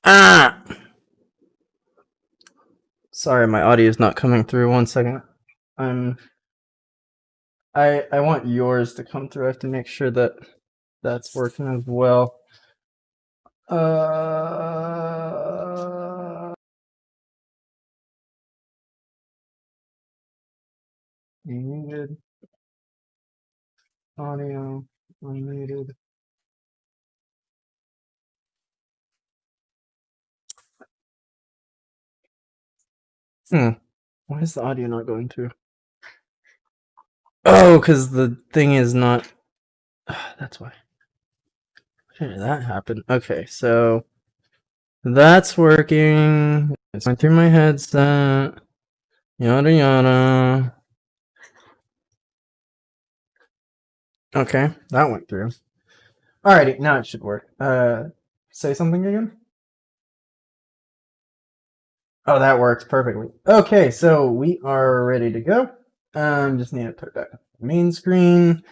Ah! Sorry, my audio is not coming through. 1 second. I want yours to come through. I have to make sure that that's working as well. Muted. Audio. Unmuted. Why is the audio not going through? Oh, because the thing is not. That's why. How did that happen? Okay, so that's working. It's going through my headset. Yada yada. Okay, that went through. Alrighty, now it should work. Say something again? Oh, that works perfectly. Okay, so we are ready to go. Just need to put it back on the main screen.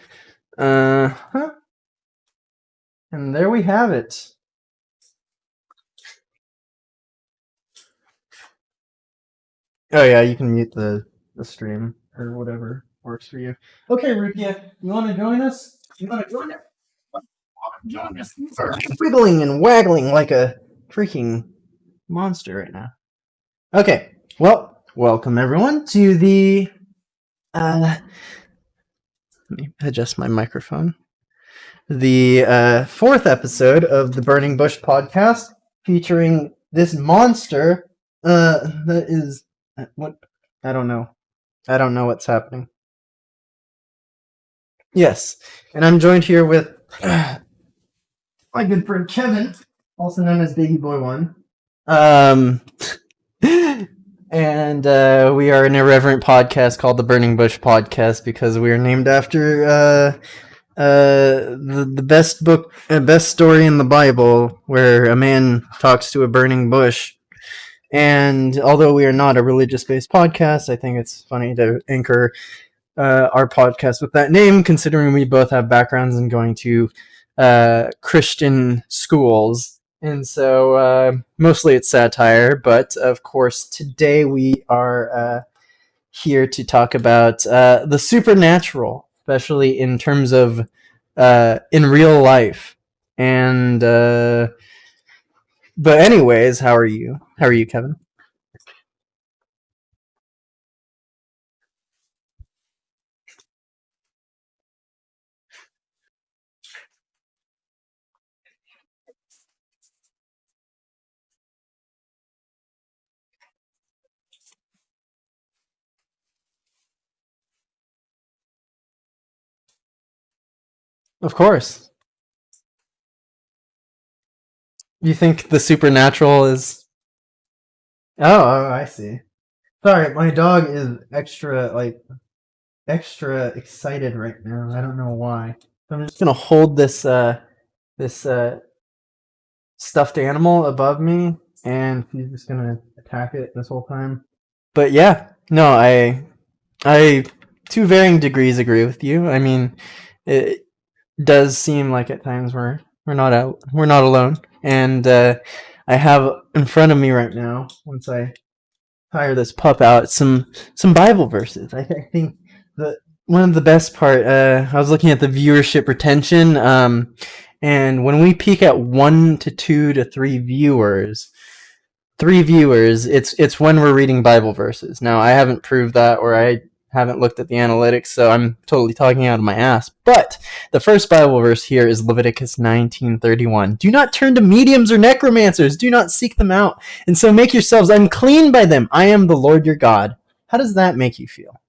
And there we have it. Oh yeah, you can mute the stream or whatever works for you. Okay, Rukia, you want to join us? You want to join us? Join us. Wiggling and waggling like a freaking monster right now. Okay, well, welcome everyone to the let me adjust my microphone. The fourth episode of the Burning Bush podcast, featuring this monster that is what I don't know. I don't know what's happening. Yes, and I'm joined here with my good friend Kevin, also known as Baby Boy One. And we are an irreverent podcast called the Burning Bush Podcast because we are named after the best book, best story in the Bible, where a man talks to a burning bush. And although we are not a religious-based podcast, I think it's funny to anchor our podcast with that name, considering we both have backgrounds in going to Christian schools. And so mostly it's satire, but of course today we are here to talk about the supernatural, especially in terms of in real life. And but anyways, how are you? How are you, Kevin? Of course. You think the supernatural is? Oh, I see. Sorry, my dog is extra excited right now. I don't know why. So I'm just gonna hold this stuffed animal above me, and he's just gonna attack it this whole time. But yeah, no, I to varying degrees agree with you. I mean, it does seem like at times we're not alone, and I have in front of me right now. Once I tire this pup out, some Bible verses. I think the one of the best part. I was looking at the viewership retention, and when we peak at 1 to 2 to 3 viewers, it's when we're reading Bible verses. Now I haven't proved that, or I haven't looked at the analytics, so I'm totally talking out of my ass. But the first Bible verse here is Leviticus 19:31. Do not turn to mediums or necromancers. Do not seek them out, and so make yourselves unclean by them. I am the Lord your God. How does that make you feel?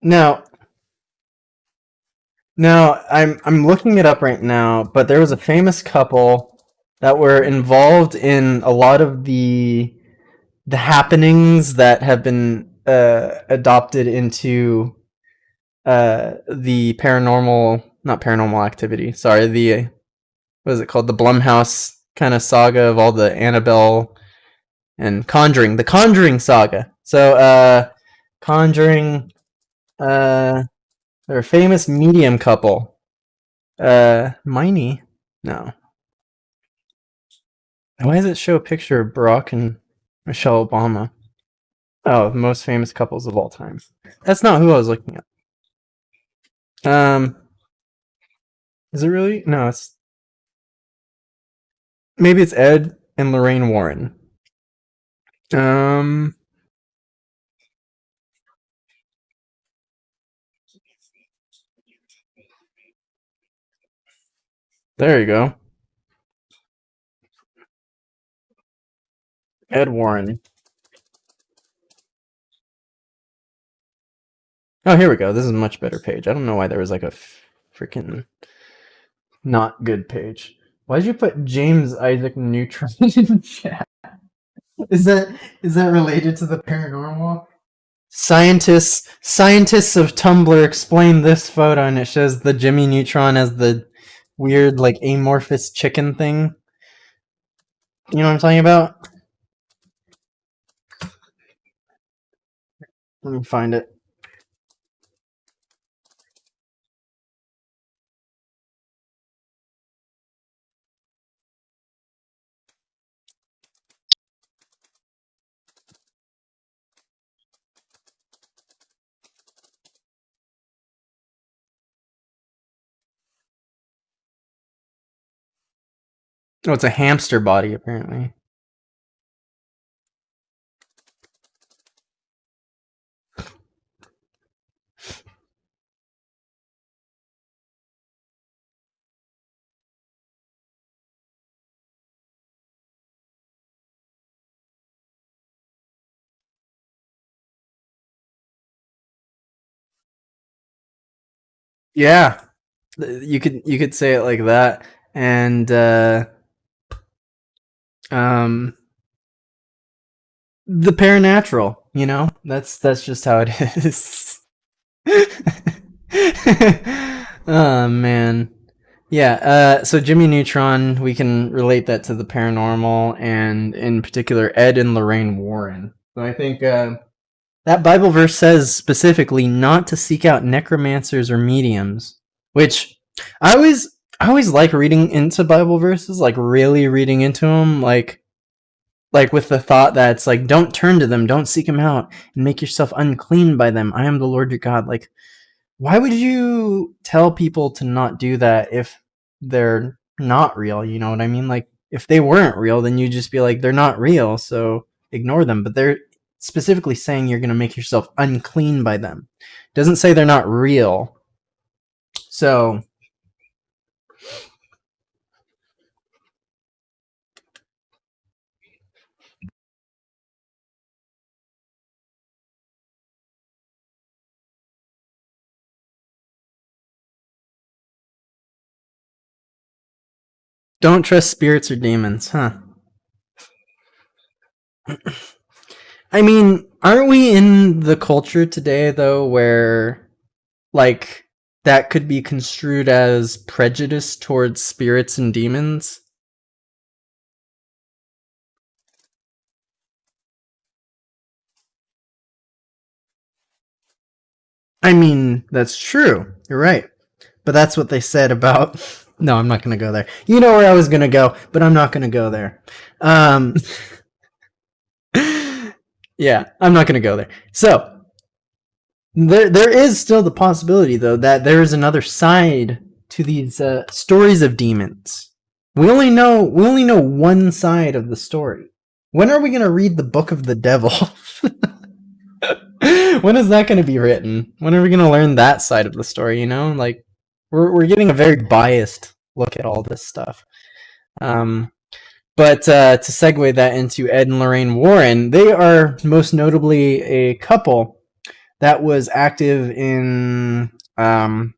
Now, now I'm looking it up right now, but there was a famous couple that were involved in a lot of the happenings that have been adopted into the paranormal, not paranormal activity. Sorry, the what is it called? The Blumhouse kind of saga of all the Annabelle and Conjuring, the Conjuring saga. So, Conjuring, they're a famous medium couple. Miney? No. Why does it show a picture of Barack and Michelle Obama? Oh, most famous couples of all time. That's not who I was looking at. Is it really? No, it's maybe it's Ed and Lorraine Warren. Um, there you go. Ed Warren. Oh, here we go. This is a much better page. I don't know why there was like a freaking not good page. Why did you put James Isaac Neutron in chat? Is that related to the paranormal? Scientists of Tumblr explain this photo, and it shows the Jimmy Neutron as the weird like amorphous chicken thing. You know what I'm talking about? Let me find it. Oh, it's a hamster body, apparently. Yeah, you could say it like that, and um, the paranatural. You know, that's just how it is. Oh man. Yeah, so Jimmy Neutron, we can relate that to the paranormal, and in particular, Ed and Lorraine Warren. So I think that Bible verse says specifically not to seek out necromancers or mediums, which I always like reading into Bible verses, like really reading into them, like with the thought that it's like, don't turn to them, don't seek them out, and make yourself unclean by them. I am the Lord your God. Like, why would you tell people to not do that if they're not real? You know what I mean? Like, if they weren't real, then you'd just be like, they're not real, so ignore them. But they're specifically saying you're going to make yourself unclean by them. Doesn't say they're not real. So, don't trust spirits or demons, huh? I mean, aren't we in the culture today, though, where, like, that could be construed as prejudice towards spirits and demons? I mean, that's true. You're right. But that's what they said about. No, I'm not going to go there. You know where I was going to go, but I'm not going to go there. Um, yeah, I'm not going to go there. So, there is still the possibility, though, that there is another side to these stories of demons. We only know one side of the story. When are we going to read the Book of the Devil? When is that going to be written? When are we going to learn that side of the story? You know, like we're getting a very biased look at all this stuff. But to segue that into Ed and Lorraine Warren, they are most notably a couple that was active in, I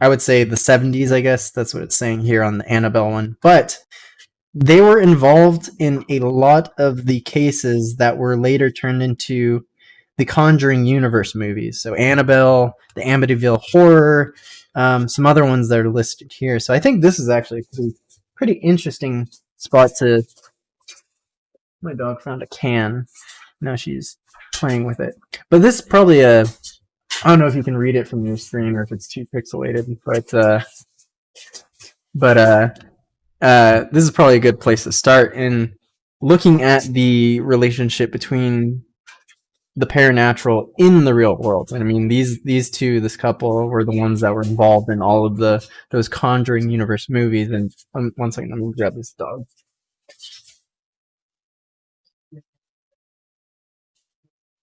would say, the 70s, I guess. That's what it's saying here on the Annabelle one. But they were involved in a lot of the cases that were later turned into the Conjuring universe movies. So Annabelle, the Amityville Horror, some other ones that are listed here. So I think this is actually a pretty interesting spot to My dog found a can. Now she's playing with it. But this is probably a. I don't know if you can read it from your screen or if it's too pixelated, but this is probably a good place to start in looking at the relationship between the paranatural in the real world. And I mean, these two, this couple, were the ones that were involved in all of those Conjuring universe movies. And one second, let me grab this dog.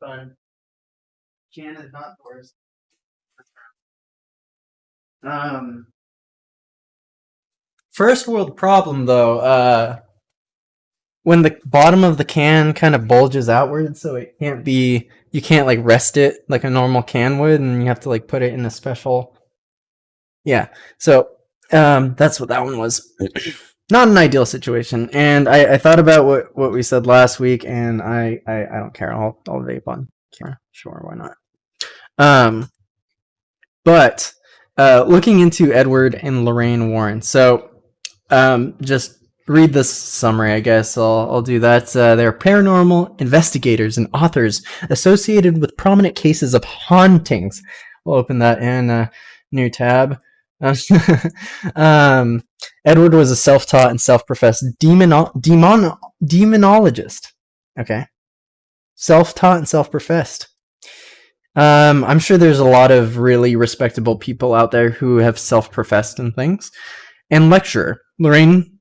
Fine. Can is not yours. First world problem though. When the bottom of the can kind of bulges outward, so it can't be. You can't like rest it like a normal can would, and you have to like put it in a special. Yeah. So that's what that one was. Not an ideal situation. And I thought about what we said last week, and I don't care. I'll vape on camera. Sure, why not? But looking into Edward and Lorraine Warren. So just read this summary, I guess. I'll do that. They're paranormal investigators and authors associated with prominent cases of hauntings. We'll open that in a new tab. Edward was a self-taught and self-professed demonologist. Okay. Self-taught and self-professed. I'm sure there's a lot of really respectable people out there who have self-professed and things. And lecturer. Lorraine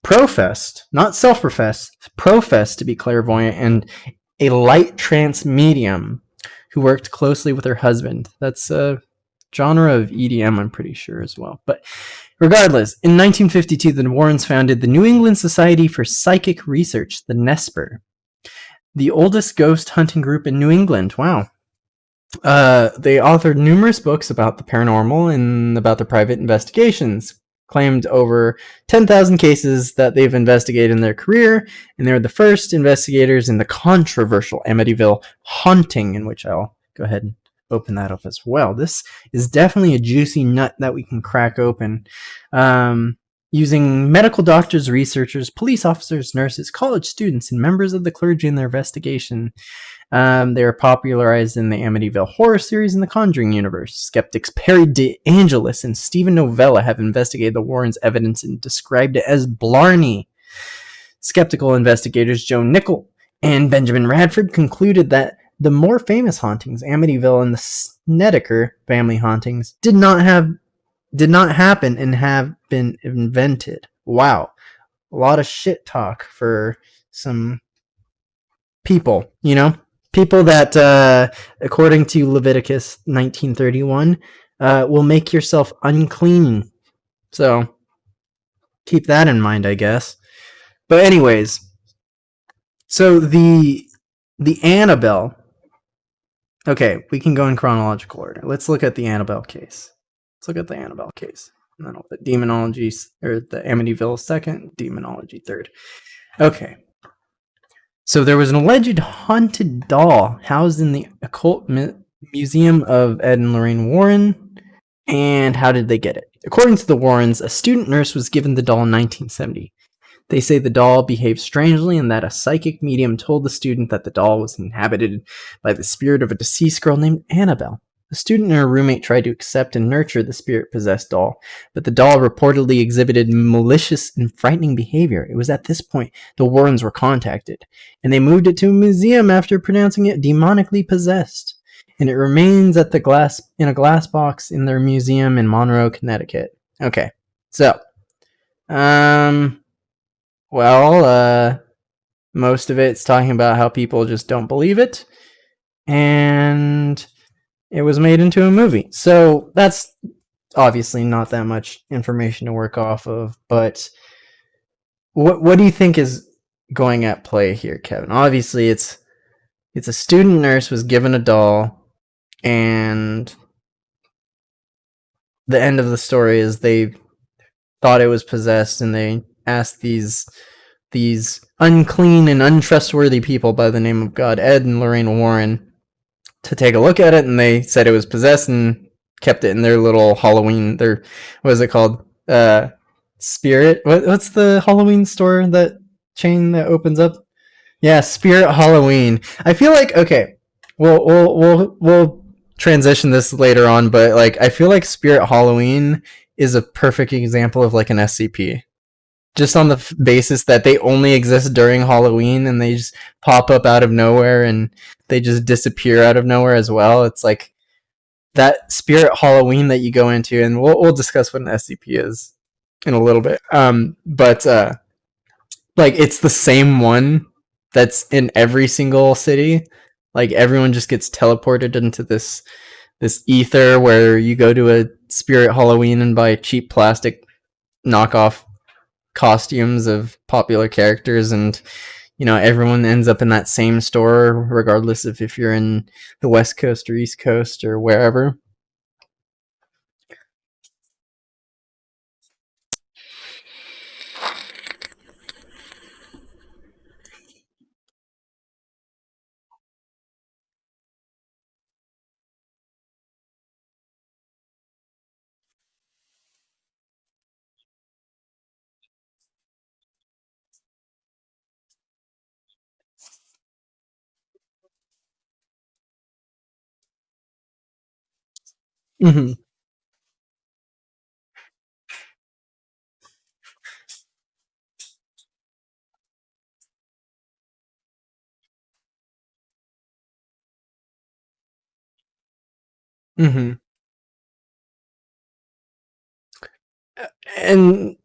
professed, not self-professed, professed to be clairvoyant and a light trance medium who worked closely with her husband. That's a genre of EDM, I'm pretty sure, as well. But regardless, in 1952, the Warrens founded the New England Society for Psychic Research, the NESPR, the oldest ghost hunting group in New England. Wow. They authored numerous books about the paranormal and about their private investigations, claimed over 10,000 cases that they've investigated in their career, and they're the first investigators in the controversial Amityville haunting, in which I'll go ahead and open that up as well. This is definitely a juicy nut that we can crack open. Using medical doctors, researchers, police officers, nurses, college students, and members of the clergy in their investigation. They are popularized in the Amityville horror series and the Conjuring universe. Skeptics Perry DeAngelis and Stephen Novella have investigated the Warrens' evidence and described it as Blarney. Skeptical investigators Joe Nickel and Benjamin Radford concluded that the more famous hauntings, Amityville and the Snedeker family hauntings, did not happen and have been invented. Wow. A lot of shit talk for some people, you know? People that, according to Leviticus 19:31, will make yourself unclean. So, keep that in mind, I guess. But anyways, so the Annabelle. Okay, we can go in chronological order. Let's look at the Annabelle case. And then I'll put demonology, or the Amityville second, demonology third. Okay. So there was an alleged haunted doll housed in the occult museum of Ed and Lorraine Warren. And how did they get it? According to the Warrens, a student nurse was given the doll in 1970. They say the doll behaved strangely and that a psychic medium told the student that the doll was inhabited by the spirit of a deceased girl named Annabelle. The student and her roommate tried to accept and nurture the spirit-possessed doll, but the doll reportedly exhibited malicious and frightening behavior. It was at this point the Warrens were contacted, and they moved it to a museum after pronouncing it demonically possessed. And it remains at in a glass box in their museum in Monroe, Connecticut. Okay, so, most of it's talking about how people just don't believe it, and it was made into a movie. So that's obviously not that much information to work off of, but what do you think is going at play here, Kevin? Obviously it's a student nurse was given a doll, and the end of the story is they thought it was possessed, and they asked these unclean and untrustworthy people by the name of God, Ed and Lorraine Warren, to take a look at it, and they said it was possessed and kept it in their little Halloween, what is it called? Spirit? What's the Halloween store, that chain that opens up? Yeah, Spirit Halloween. I feel like okay, we'll transition this later on, but like I feel like Spirit Halloween is a perfect example of like an SCP. Just on the basis that they only exist during Halloween and they just pop up out of nowhere and they just disappear out of nowhere as well. It's like that Spirit Halloween that you go into, and we'll discuss what an SCP is in a little bit. But like it's the same one that's in every single city. Like everyone just gets teleported into this ether where you go to a Spirit Halloween and buy cheap plastic knockoff costumes of popular characters, and everyone ends up in that same store regardless of if you're in the West Coast or East Coast or wherever. Mm-hmm. Mm-hmm. and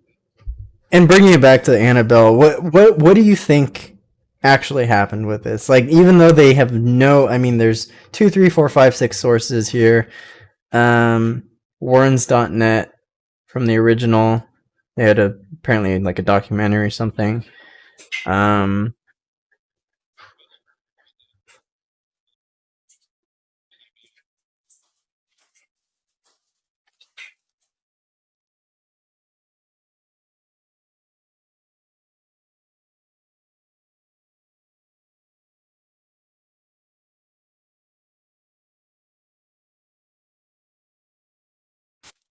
and bringing it back to Annabelle, what do you think actually happened with this? Like, even though they have no, I mean, there's two, three, four, five, six sources here. Um, Warrens.net from the original. They had apparently like a documentary or something. Um,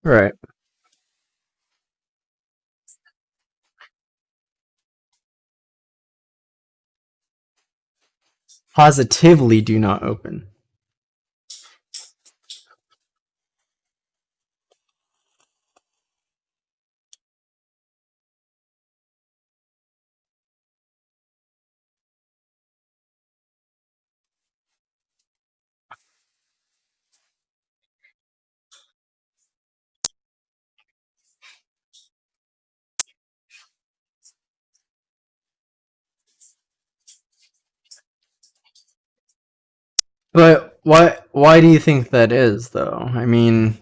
right. Positively do not open. But why do you think that is though? I mean,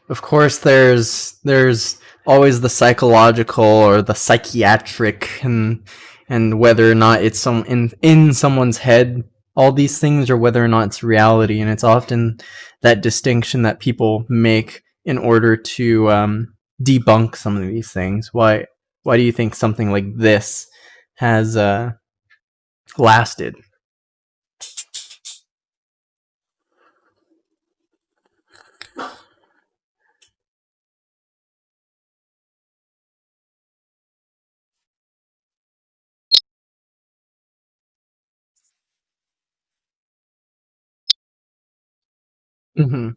of course there's always the psychological or the psychiatric, and whether or not it's some in someone's head, all these things, or whether or not it's reality, and it's often that distinction that people make in order to debunk some of these things. Why do you think something like this has lasted? Mm-hmm.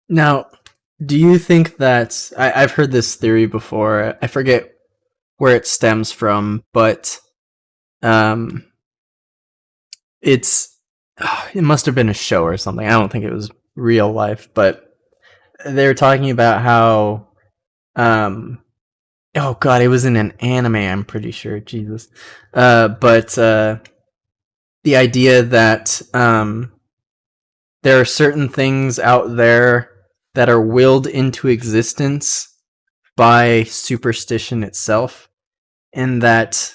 Now, do you think that I've heard this theory before? I forget where it stems from, but um, it's it must have been a show or something. I don't think it was real life, but they were talking about how oh god, it was in an anime, I'm pretty sure. Jesus. But the idea that there are certain things out there that are willed into existence by superstition itself, and that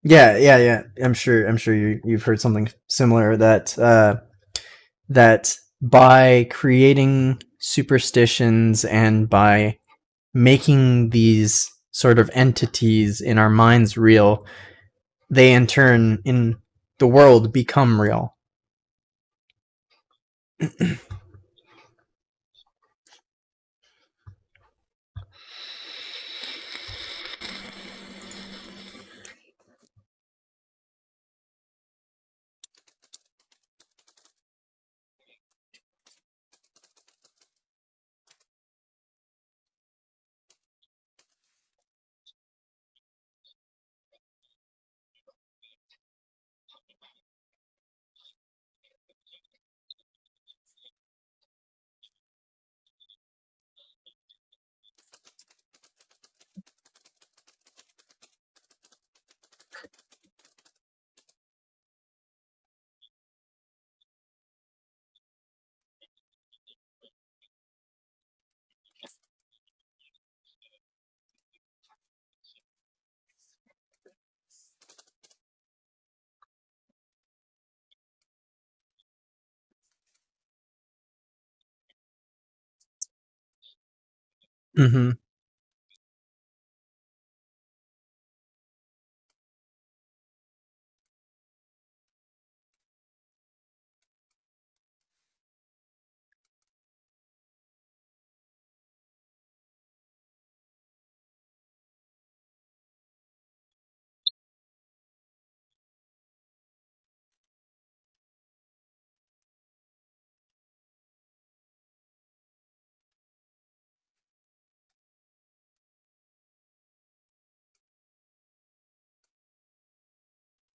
yeah. I'm sure you've heard something similar, that by creating superstitions and by making these sort of entities in our minds real, they in turn in the world become real. Mm-hmm.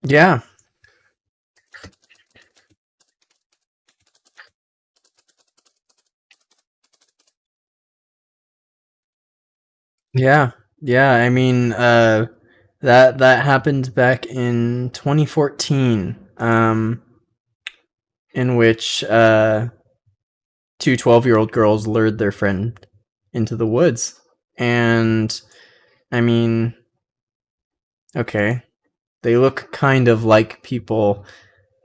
Yeah, yeah, yeah. I mean, that happened back in 2014, in which two 12-year-old girls lured their friend into the woods, and I mean, okay, they look kind of like people,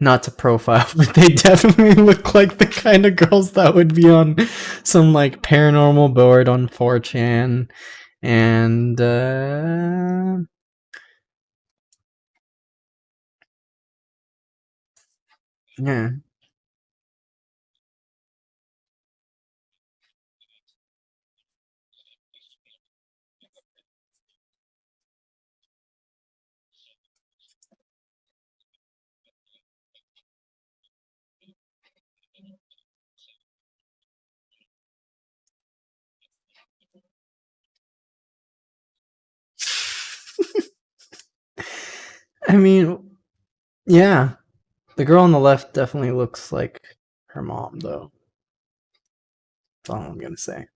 not to profile, but they definitely look like the kind of girls that would be on some like paranormal board on 4chan. And yeah, I mean, yeah, the girl on the left definitely looks like her mom, though. That's all I'm gonna say.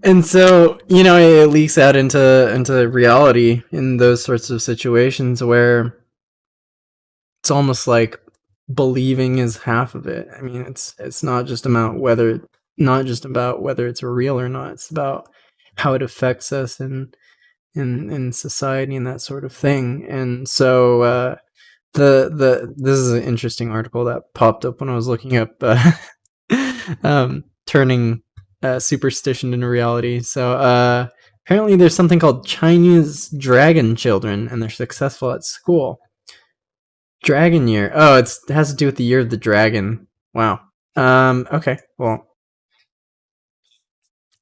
And so, it leaks out into reality in those sorts of situations where it's almost like believing is half of it. I mean, it's not just about whether it's real or not. It's about how it affects us in society and that sort of thing. And so the this is an interesting article that popped up when I was looking up turning superstition into reality. So apparently there's something called Chinese dragon children, and they're successful at school. Dragon year. Oh, it has to do with the year of the dragon. Wow. Okay. Well,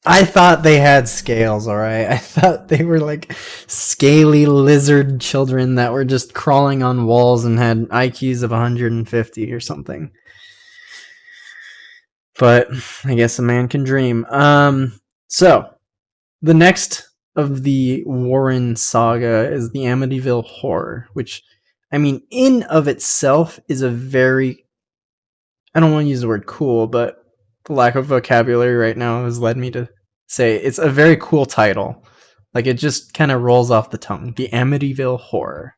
I thought they had scales, all right? I thought they were like scaly lizard children that were just crawling on walls and had IQs of 150 or something. But I guess a man can dream. So the next of the Warren saga is the Amityville Horror, which, I mean, in of itself is a very I don't want to use the word cool, but the lack of vocabulary right now has led me to say it's a very cool title. Like it just kind of rolls off the tongue. The Amityville Horror.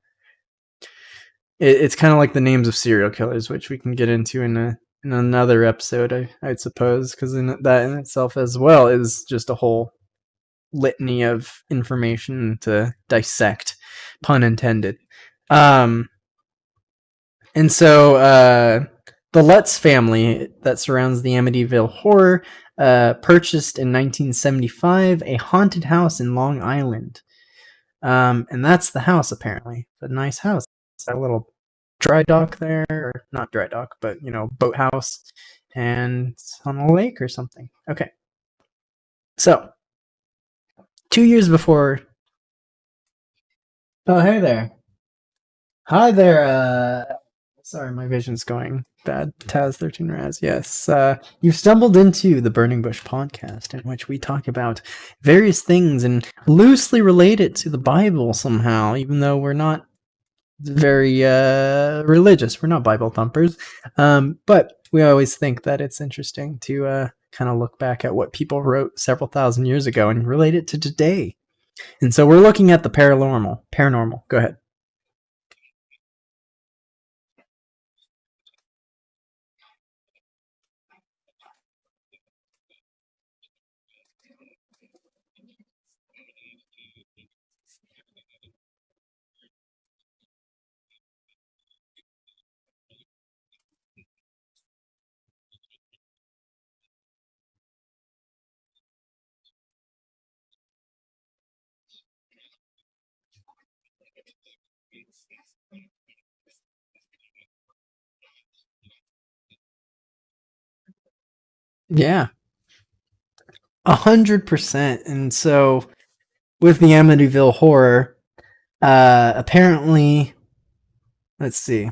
It's kind of like the names of serial killers, which we can get into in another episode, I'd suppose, because that in itself as well is just a whole litany of information to dissect, pun intended. And so the Lutz family that surrounds the Amityville Horror purchased in 1975 a haunted house in Long Island. And that's the house, apparently. A nice house. It's a little dry dock there, or not dry dock, but, boathouse. And it's on a lake or something. Okay. So, 2 years before. Oh, hey there. Hi there. Sorry, my vision's going bad. Taz13 Raz. Yes. You've stumbled into the Burning Bush podcast, in which we talk about various things and loosely relate it to the Bible somehow, even though we're not very religious. We're not Bible thumpers. But we always think that it's interesting to kind of look back at what people wrote several thousand years ago and relate it to today. And so we're looking at the paranormal. Paranormal. Go ahead. Yeah, 100%. And so with the Amityville Horror, apparently, let's see.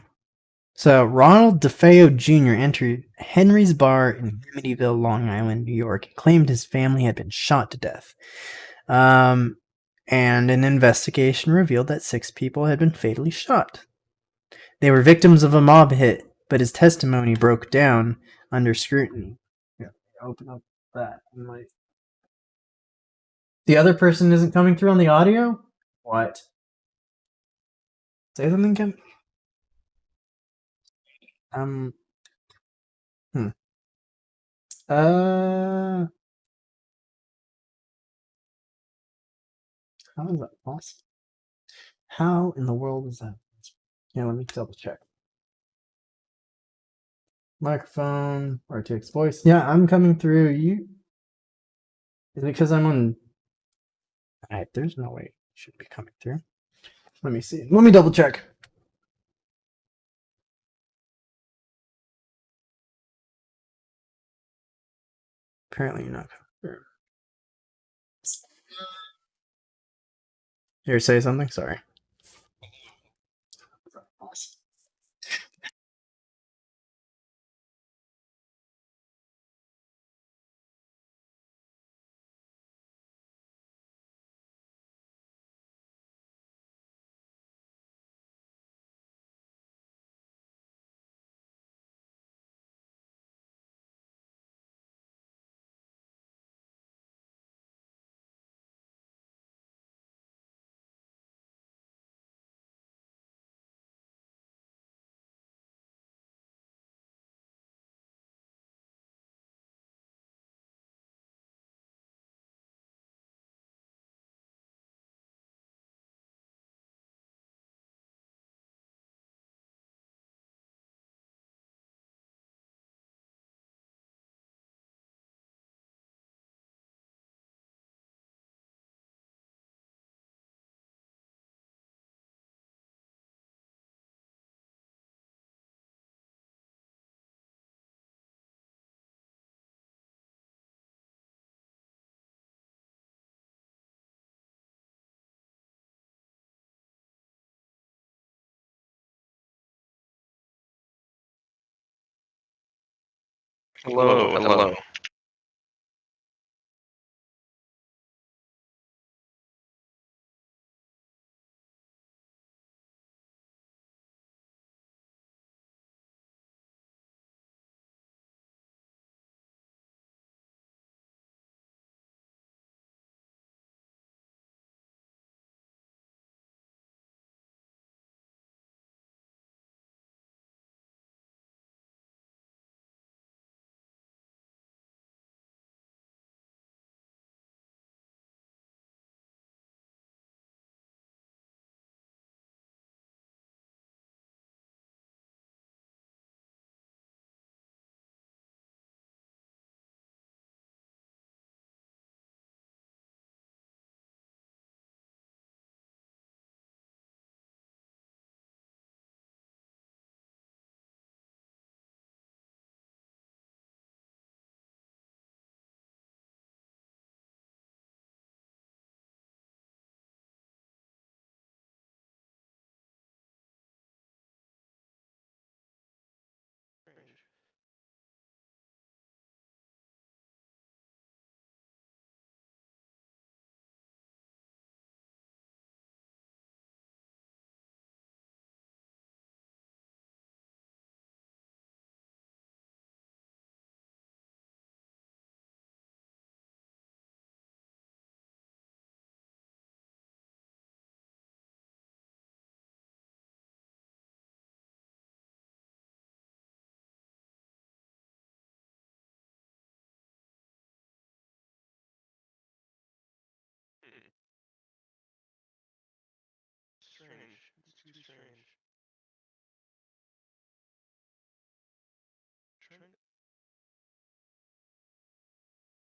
So Ronald DeFeo Jr. entered Henry's bar in Amityville, Long Island, New York, and claimed his family had been shot to death. Um, and an investigation revealed that 6 people had been fatally shot. They were victims of a mob hit, but his testimony broke down under scrutiny. Yeah, open up that. The other person isn't coming through on the audio? What? Say something, Kim? Um, hmm. Uh, how is that possible? How in the world is that? Yeah, let me double check. Microphone, RTX voice. Yeah, I'm coming through. You is it because I'm on? Alright, there's no way it should be coming through. Let me see. Let me double check. Apparently, you're not coming through. Here, say something. Sorry. Hello, hello.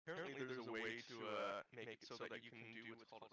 Apparently, there's a way to make it so that you can do what's called a.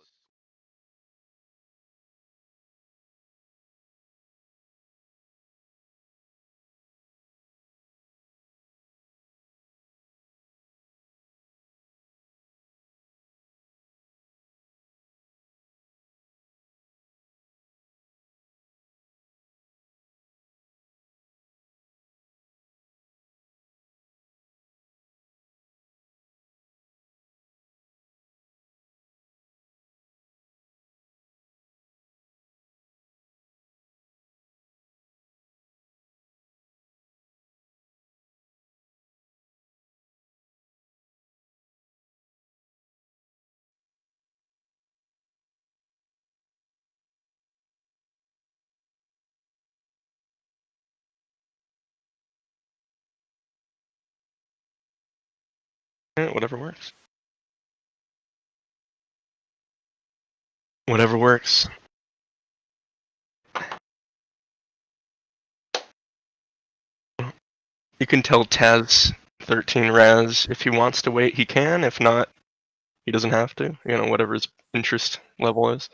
Whatever works. Whatever works. You can tell Taz 13 Raz if he wants to wait, he can. If not, he doesn't have to. You know, whatever his interest level is.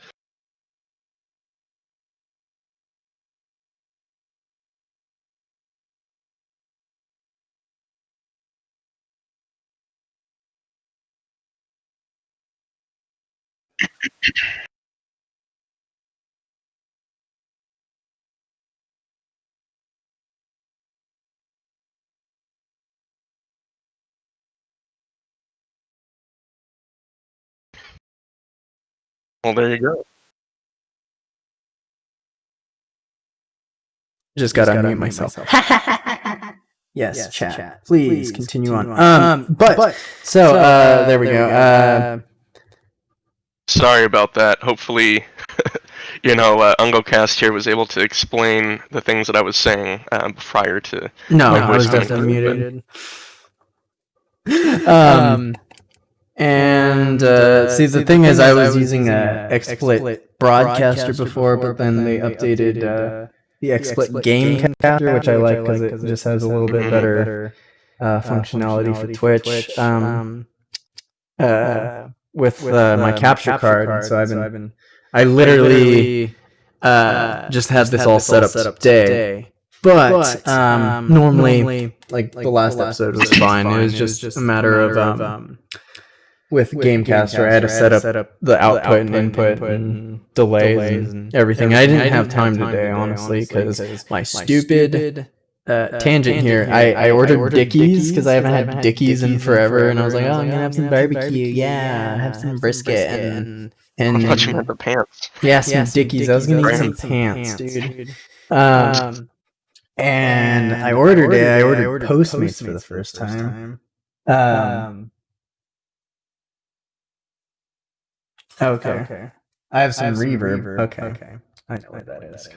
Well, there you go. Just gotta unmute myself. Yes, chat. Please continue on. But so there we go. Sorry about that. Hopefully, UngoCast here was able to explain the things that I was saying prior to. No, my I voice was coming definitely through, muted. And see, the thing is, I was using a XSplit broadcaster before, but then they updated the XSplit Gamecaster, which I like because it just has a little bit better functionality for Twitch. With my capture card, and so I literally just had this all set up today. But normally, like the last episode was fine. It was just a matter of with Gamecaster, I had to set up the output and input and delays and everything. I didn't have time today, honestly, because my stupid tangent here. I ordered Dickies because I haven't had Dickies in forever, and I was like, oh, I'm gonna have some barbecue. Yeah, have some brisket and I thought you meant the pants. yeah, some Dickies. I was gonna eat some pants, dude. And I ordered it. I ordered Postmates for the first time. Okay. I have some reverb. Okay. I know what that is.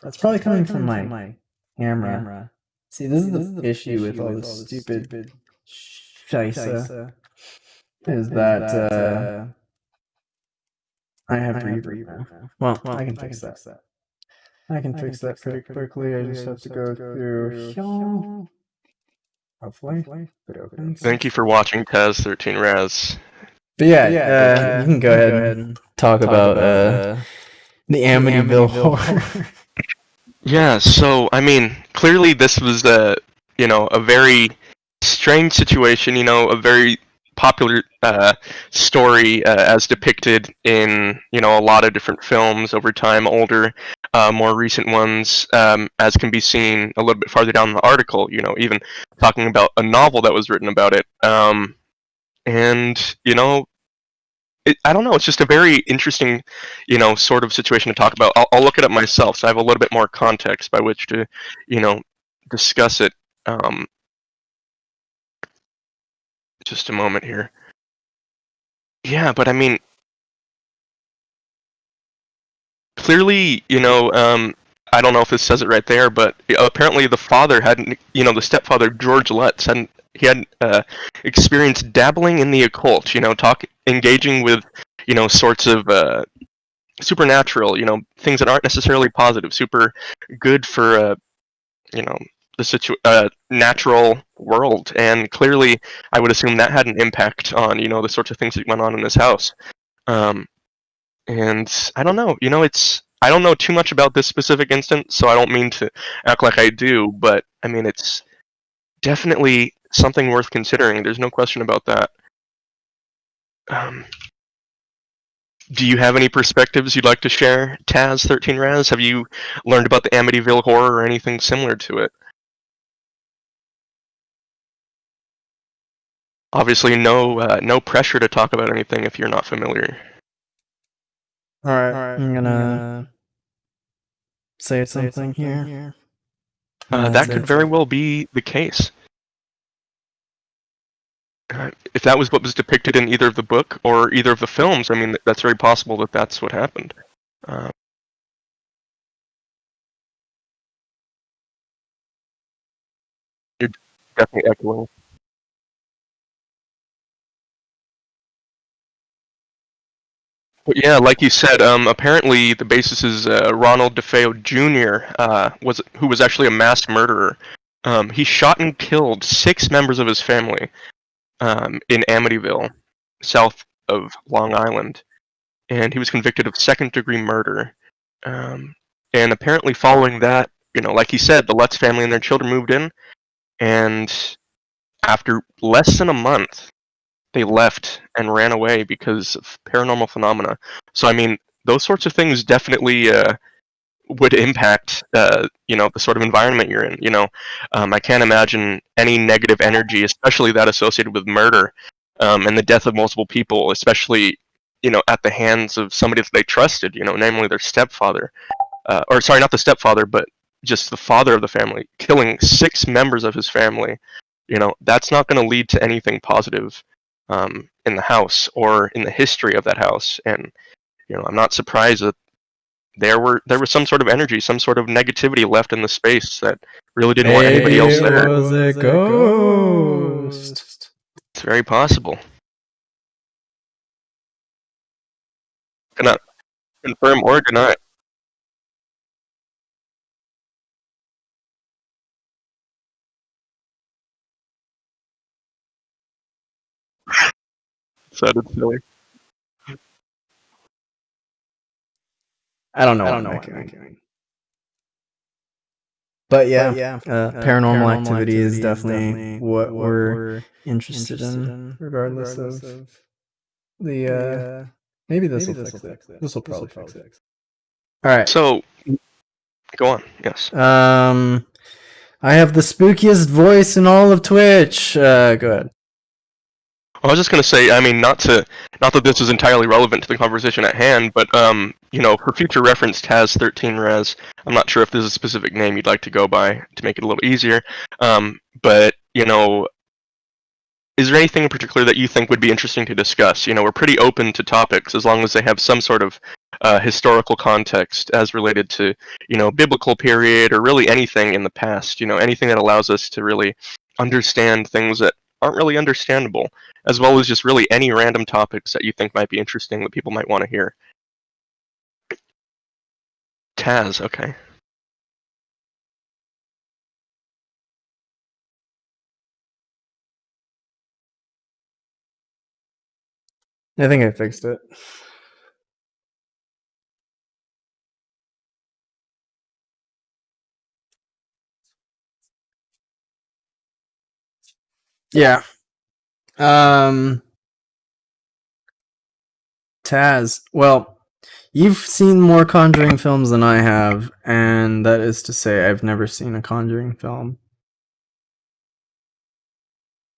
That's probably coming from my camera. See, this is the issue with all this stupid shisa. Is that I have reverb now. Well, I can fix that. I can fix that pretty quickly. I just have to go through here. Hopefully. But okay. Thank you for watching Taz 13 Raz. But yeah, you can go ahead and talk about the Amityville horror. Yeah, so I mean, clearly this was a very strange situation. A very popular story as depicted in a lot of different films over time, older, more recent ones, as can be seen a little bit farther down the article. Even talking about a novel that was written about it, and I don't know. It's just a very interesting, sort of situation to talk about. I'll look it up myself, so I have a little bit more context by which to, discuss it. Just a moment here. Yeah, but I mean, clearly, I don't know if this says it right there, but apparently the father hadn't, the stepfather George Lutz hadn't. He had experienced dabbling in the occult, engaging with, sorts of supernatural, things that aren't necessarily positive, super good for, natural world, and clearly, I would assume that had an impact on the sorts of things that went on in this house. Um, and I don't know, I don't know too much about this specific instance, so I don't mean to act like I do, but I mean it's definitely something worth considering. There's no question about that. Um, do you have any perspectives you'd like to share, Taz 13 Raz? Have you learned about the Amityville horror or anything similar to it? Obviously, no pressure to talk about anything if you're not familiar. All right, I'm gonna say something here. That could very well be the case. If that was what was depicted in either of the book or either of the films, I mean, that's very possible that that's what happened. You're definitely echoing. But yeah, like you said, apparently the basis is Ronald DeFeo Jr. Who was actually a mass murderer. He shot and killed 6 members of his family in Amityville, south of Long Island, and he was convicted of second-degree murder. And apparently, following that, like he said, the Lutz family and their children moved in, and after less than a month, they left and ran away because of paranormal phenomena. So, I mean, those sorts of things definitely would impact, the sort of environment you're in. I can't imagine any negative energy, especially that associated with murder and the death of multiple people, especially, at the hands of somebody that they trusted, namely their stepfather. Or sorry, not the stepfather, but just the father of the family, killing 6 members of his family. That's not going to lead to anything positive in the house or in the history of that house. And I'm not surprised that there was some sort of energy, some sort of negativity left in the space that really didn't want anybody else there. It was a ghost. It's very possible. Cannot confirm or deny. Sounded silly. I don't know what I'm echoing. But yeah, paranormal activity is definitely what we're interested in, regardless of the. Maybe this will fix it. This will probably fix it. All right. So, go on. Yes. I have the spookiest voice in all of Twitch. Go ahead. I was just gonna say, I mean, not that this is entirely relevant to the conversation at hand, but for future reference, Taz 13 Raz. I'm not sure if there's a specific name you'd like to go by to make it a little easier. But is there anything in particular that you think would be interesting to discuss? We're pretty open to topics as long as they have some sort of historical context as related to, biblical period or really anything in the past. Anything that allows us to really understand things that aren't really understandable, as well as just really any random topics that you think might be interesting that people might want to hear. Taz, okay. I think I fixed it. Yeah. Taz. Well, you've seen more Conjuring films than I have, and that is to say, I've never seen a Conjuring film.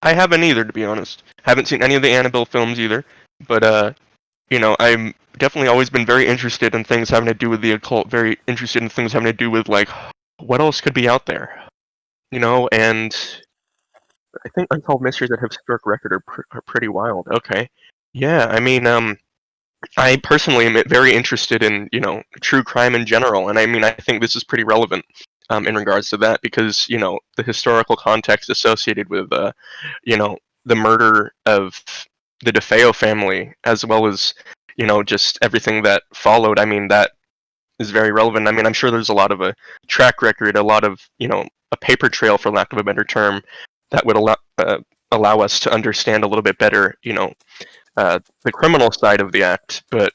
I haven't either, to be honest. Haven't seen any of the Annabelle films either, but I'm definitely always been very interested in things having to do with the occult, very interested in things having to do with, like, what else could be out there? And I think unsolved mysteries that have historic record are pretty wild. Okay. Yeah, I mean, I personally am very interested in, true crime in general, and I mean, I think this is pretty relevant in regards to that because, the historical context associated with, the murder of the DeFeo family, as well as, just everything that followed. I mean, that is very relevant. I mean, I'm sure there's a lot of a track record, a lot of, a paper trail, for lack of a better term, that would allow us to understand a little bit better, the criminal side of the act. But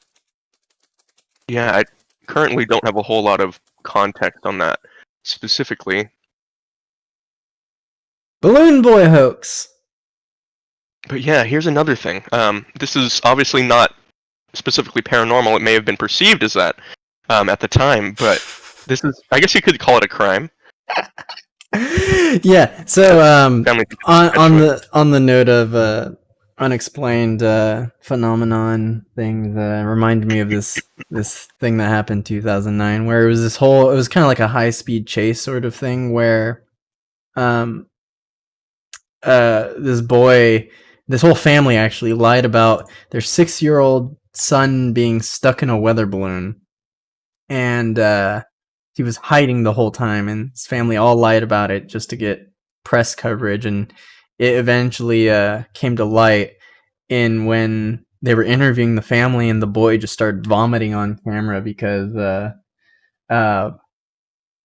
yeah, I currently don't have a whole lot of context on that specifically. Balloon Boy hoax. But yeah, here's another thing. This is obviously not specifically paranormal. It may have been perceived as that at the time, but this is, I guess you could call it a crime. Yeah. So Family on the note of unexplained phenomenon things, reminded me of this thing that happened in 2009, where it was kind of like a high speed chase sort of thing, where um this whole family actually lied about their 6-year-old son being stuck in a weather balloon, and he was hiding the whole time, and his family all lied about it just to get press coverage, and it eventually came to light in when they were interviewing the family, and the boy just started vomiting on camera because uh,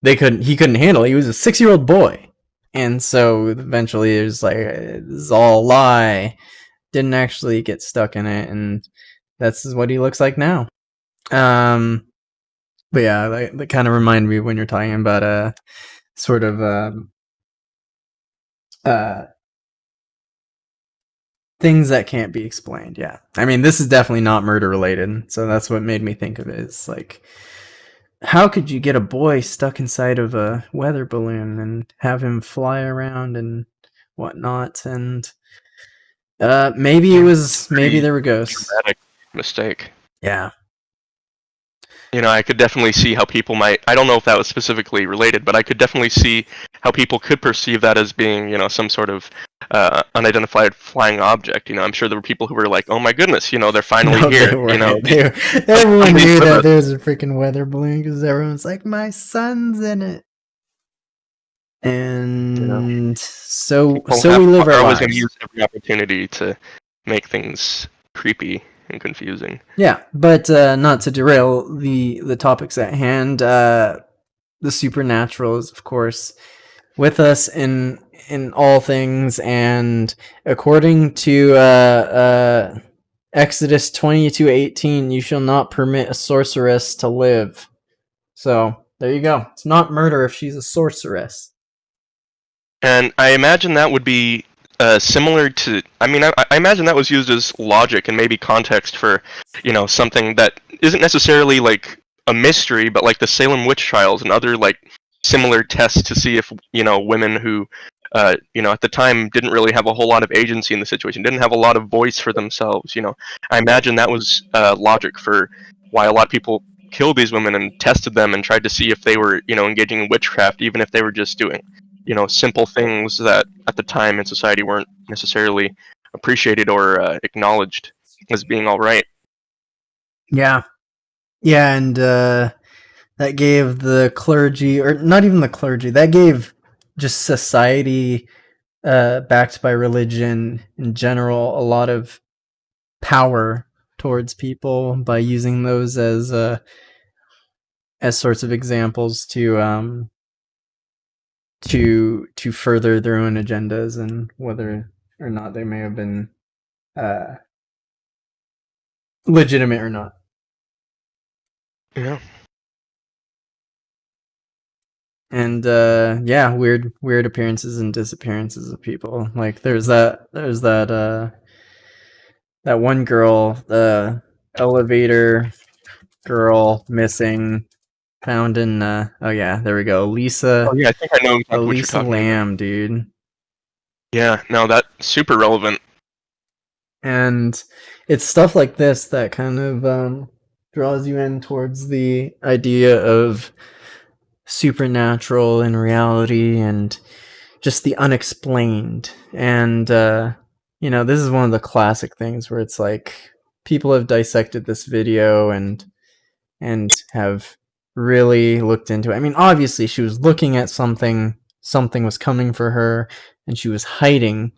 he couldn't handle it. He was a 6-year-old boy, and so eventually it was like, this is all a lie. Didn't actually get stuck in it, and that's what he looks like now. But yeah, that kind of reminded me when you're talking about sort of things that can't be explained. Yeah, I mean, this is definitely not murder related, so that's what made me think of it. It's like, how could you get a boy stuck inside of a weather balloon and have him fly around and whatnot? And maybe there were ghosts. dramatic mistake. Yeah. I could definitely see how people might. I don't know if that was specifically related, but I could definitely see how people could perceive that as being, some sort of unidentified flying object. I'm sure there were people who were like, "Oh my goodness, they're finally No, here." everyone knew that there was a freaking weather balloon because everyone's like, "My son's in it," and so we live our always going to lives. use every opportunity to make things creepy and confusing. Yeah, but not to derail the topics at hand. The supernatural is, of course, with us in all things, and according to Exodus 22:18, you shall not permit a sorceress to live. So there you go. It's not murder if she's a sorceress. And I imagine that would be similar to. I mean, I imagine that was used as logic and maybe context for, something that isn't necessarily like a mystery, but like the Salem witch trials and other like similar tests to see if women who, at the time didn't really have a whole lot of agency in the situation, didn't have a lot of voice for themselves. I imagine that was logic for why a lot of people killed these women and tested them and tried to see if they were, engaging in witchcraft, even if they were just doing simple things that at the time in society weren't necessarily appreciated or acknowledged as being all right. Yeah. Yeah, and that gave the clergy, or not even the clergy, that gave just society backed by religion in general a lot of power towards people by using those as sorts of examples to further their own agendas, and whether or not they may have been uh, legitimate or not. Yeah. And yeah, weird appearances and disappearances of people. Like there's that that one girl, the elevator girl missing, found in oh yeah, there we go, Oh Lisa yeah, I think I know exactly what you're Elisa talking about. Lamb, dude. Yeah, no, that's super relevant. And it's stuff like this that kind of draws you in towards the idea of supernatural and reality and just the unexplained. And this is one of the classic things where it's like people have dissected this video and have really looked into it. I mean, obviously she was looking at something was coming for her, and she was hiding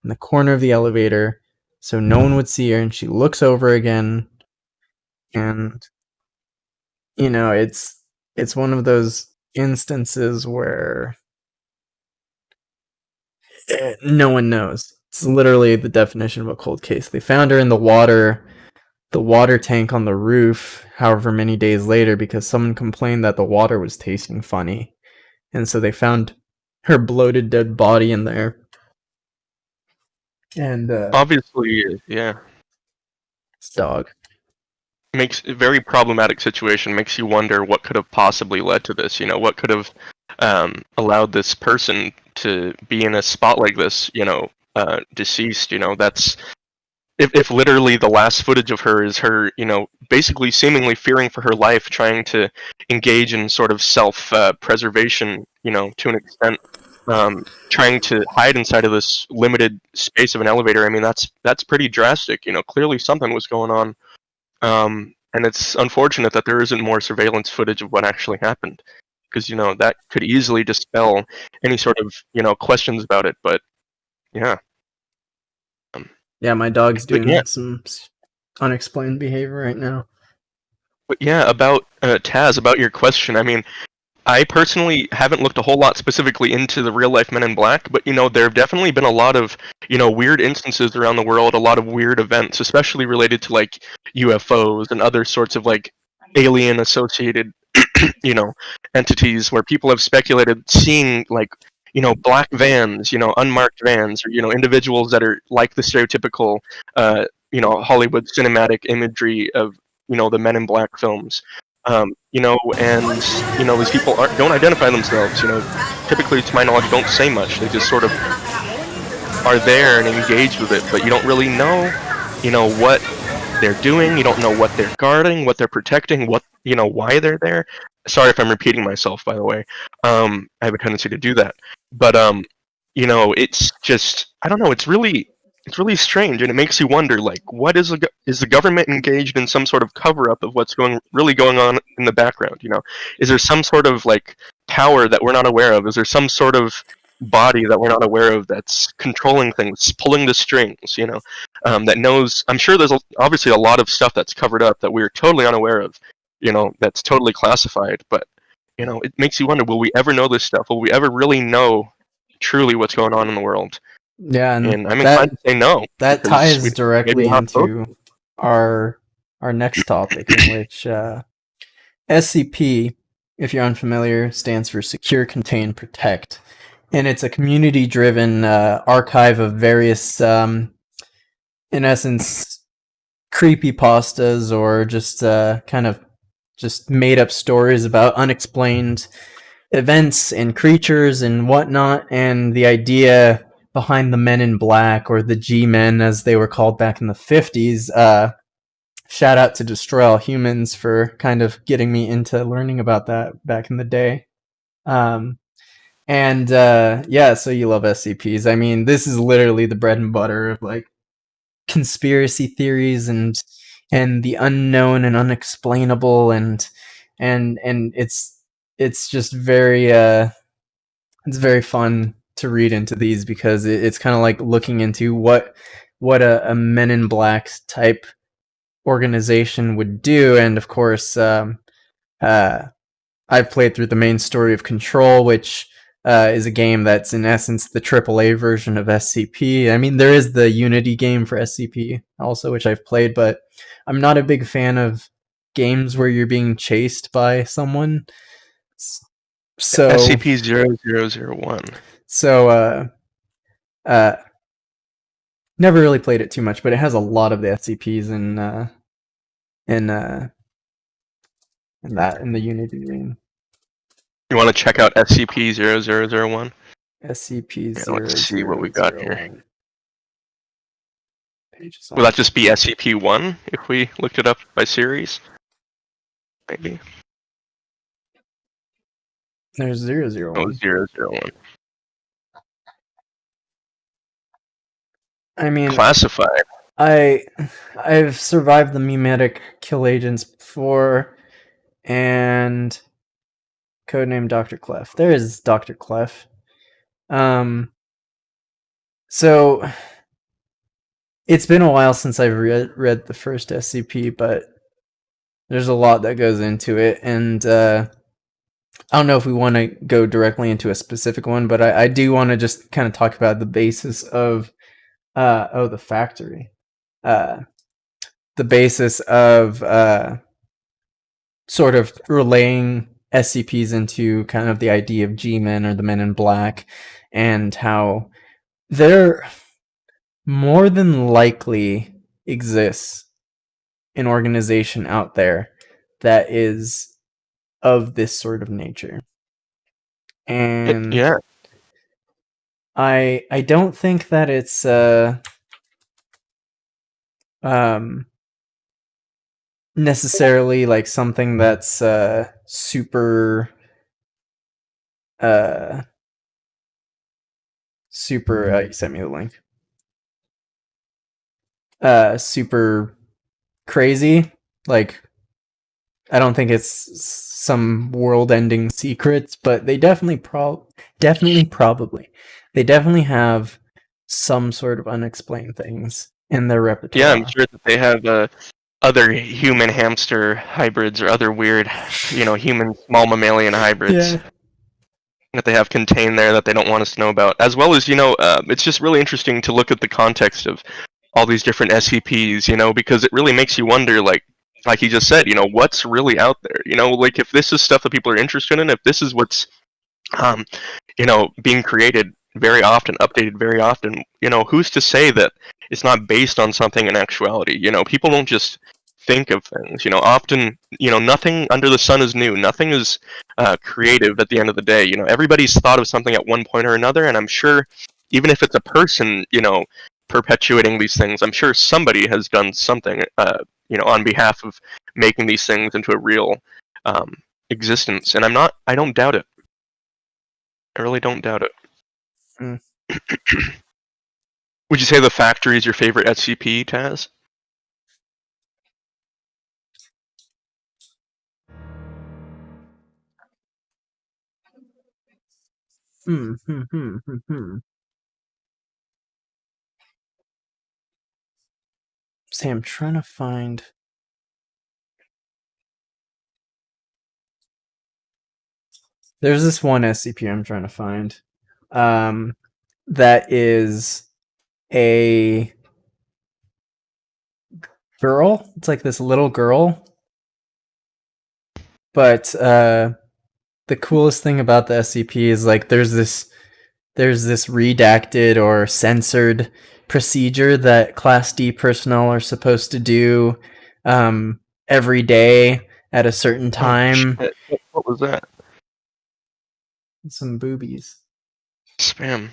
in the corner of the elevator so no one would see her, and she looks over again, and it's one of those instances where No one knows. It's literally the definition of a cold case. They found her in the water tank on the roof, however many days later, because someone complained that the water was tasting funny. And so they found her bloated dead body in there. And Obviously, yeah, this dog. makes a very problematic situation. Makes you wonder what could have possibly led to this. What could have allowed this person to be in a spot like this. Deceased. That's if literally the last footage of her is her, basically seemingly fearing for her life, trying to engage in sort of self preservation, to an extent, trying to hide inside of this limited space of an elevator. I mean, that's pretty drastic. Clearly something was going on, and it's unfortunate that there isn't more surveillance footage of what actually happened, because that could easily dispel any sort of questions about it. But yeah. Yeah, my dog's But yeah, doing some unexplained behavior right now. about Taz, about your question. I mean, I personally haven't looked a whole lot specifically into the real life Men in Black, but there have definitely been a lot of weird instances around the world, a lot of weird events, especially related to like UFOs and other sorts of like alien associated you know entities, where people have speculated seeing like black vans, unmarked vans, or individuals that are like the stereotypical Hollywood cinematic imagery of the Men in Black films. And these people don't identify themselves. Typically, to my knowledge, don't say much. They just sort of are there and engage with it, but you don't really know, what they're doing. You don't know what they're guarding, what they're protecting, why they're there. Sorry if I'm repeating myself, by the way. I have a tendency to do that, but it's just, I don't know. It's really strange, and it makes you wonder, like, what is the government engaged in some sort of cover up of what's really going on in the background? Is there some sort of like power that we're not aware of? Is there some sort of body that we're not aware of that's controlling things, pulling the strings? That knows. I'm sure there's obviously a lot of stuff that's covered up that we're totally unaware of. That's totally classified. But it makes you wonder: will we ever know this stuff? Will we ever really know truly what's going on in the world? Yeah, and And I'm inclined to say no, that because we ties maybe directly we'll have both. into our next topic, in which SCP, if you're unfamiliar, stands for Secure, Contain, Protect, and it's a community-driven archive of various, in essence, creepy pastas or just kind of just made up stories about unexplained events and creatures and whatnot. And the idea behind the Men in Black, or the G-Men as they were called back in the 50s, shout out to Destroy All Humans for kind of getting me into learning about that back in the day. Um, and yeah, so you love SCPs. I mean, this is literally the bread and butter of like conspiracy theories and the unknown and unexplainable, and it's just very it's very fun to read into these, because it's kind of like looking into what a Men in Black type organization would do. And of course, uh, I've played through the main story of Control, which is a game that's in essence the AAA version of SCP. I mean, there is the Unity game for SCP also, which I've played, but I'm not a big fan of games where you're being chased by someone. So, SCP-0001. so uh, never really played it too much, but it has a lot of the SCPs in in the Unity game. You want to check out SCP-0001? SCP Yeah, let's see what we got here. 0001. Pages Will that just be SCP-1 if we looked it up by series? Maybe. There's 001. Oh, 001. I mean, Classified. I've survived the memetic kill agents before, and codename Dr. Clef. There is Dr. Clef. So it's been a while since I've read the first SCP, but there's a lot that goes into it, and I don't know if we want to go directly into a specific one, but I do want to just kind of talk about the basis of the factory, uh, the basis of sort of relaying SCPs into kind of the idea of G-men or the Men in Black, and how there more than likely exists an organization out there that is of this sort of nature. And Yeah, I don't think that it's um necessarily like something that's super uh you sent me the link. Super crazy. Like, I don't think it's some world-ending secrets, but they probably they definitely have some sort of unexplained things in their yeah, I'm repertoire. sure that they have other human hamster hybrids or other weird, human small mammalian hybrids Yeah. that they have contained there that they don't want us to know about. As well as, it's just really interesting to look at the context of all these different SCPs, because it really makes you wonder, like he just said, what's really out there? Like if this is stuff that people are interested in, if this is what's um, being created very often, updated very often. Who's to say that it's not based on something in actuality? People don't just think of things. Often, nothing under the sun is new. Nothing is creative at the end of the day. Everybody's thought of something at one point or another, and I'm sure, even if it's a person, perpetuating these things, I'm sure somebody has done something, on behalf of making these things into a real existence. And I don't doubt it. I really don't doubt it. Mm. Would you say the factory is your favorite SCP, Taz? Hmm, hmm, hmm, hmm, hmm. See, I'm trying to find. There's this one SCP I'm trying to find. That is a girl. It's like this little girl, but the coolest thing about the SCP is like there's this redacted or censored procedure that Class D personnel are supposed to do every day at a certain Oh time. shit! What was that? Some boobies. Spam.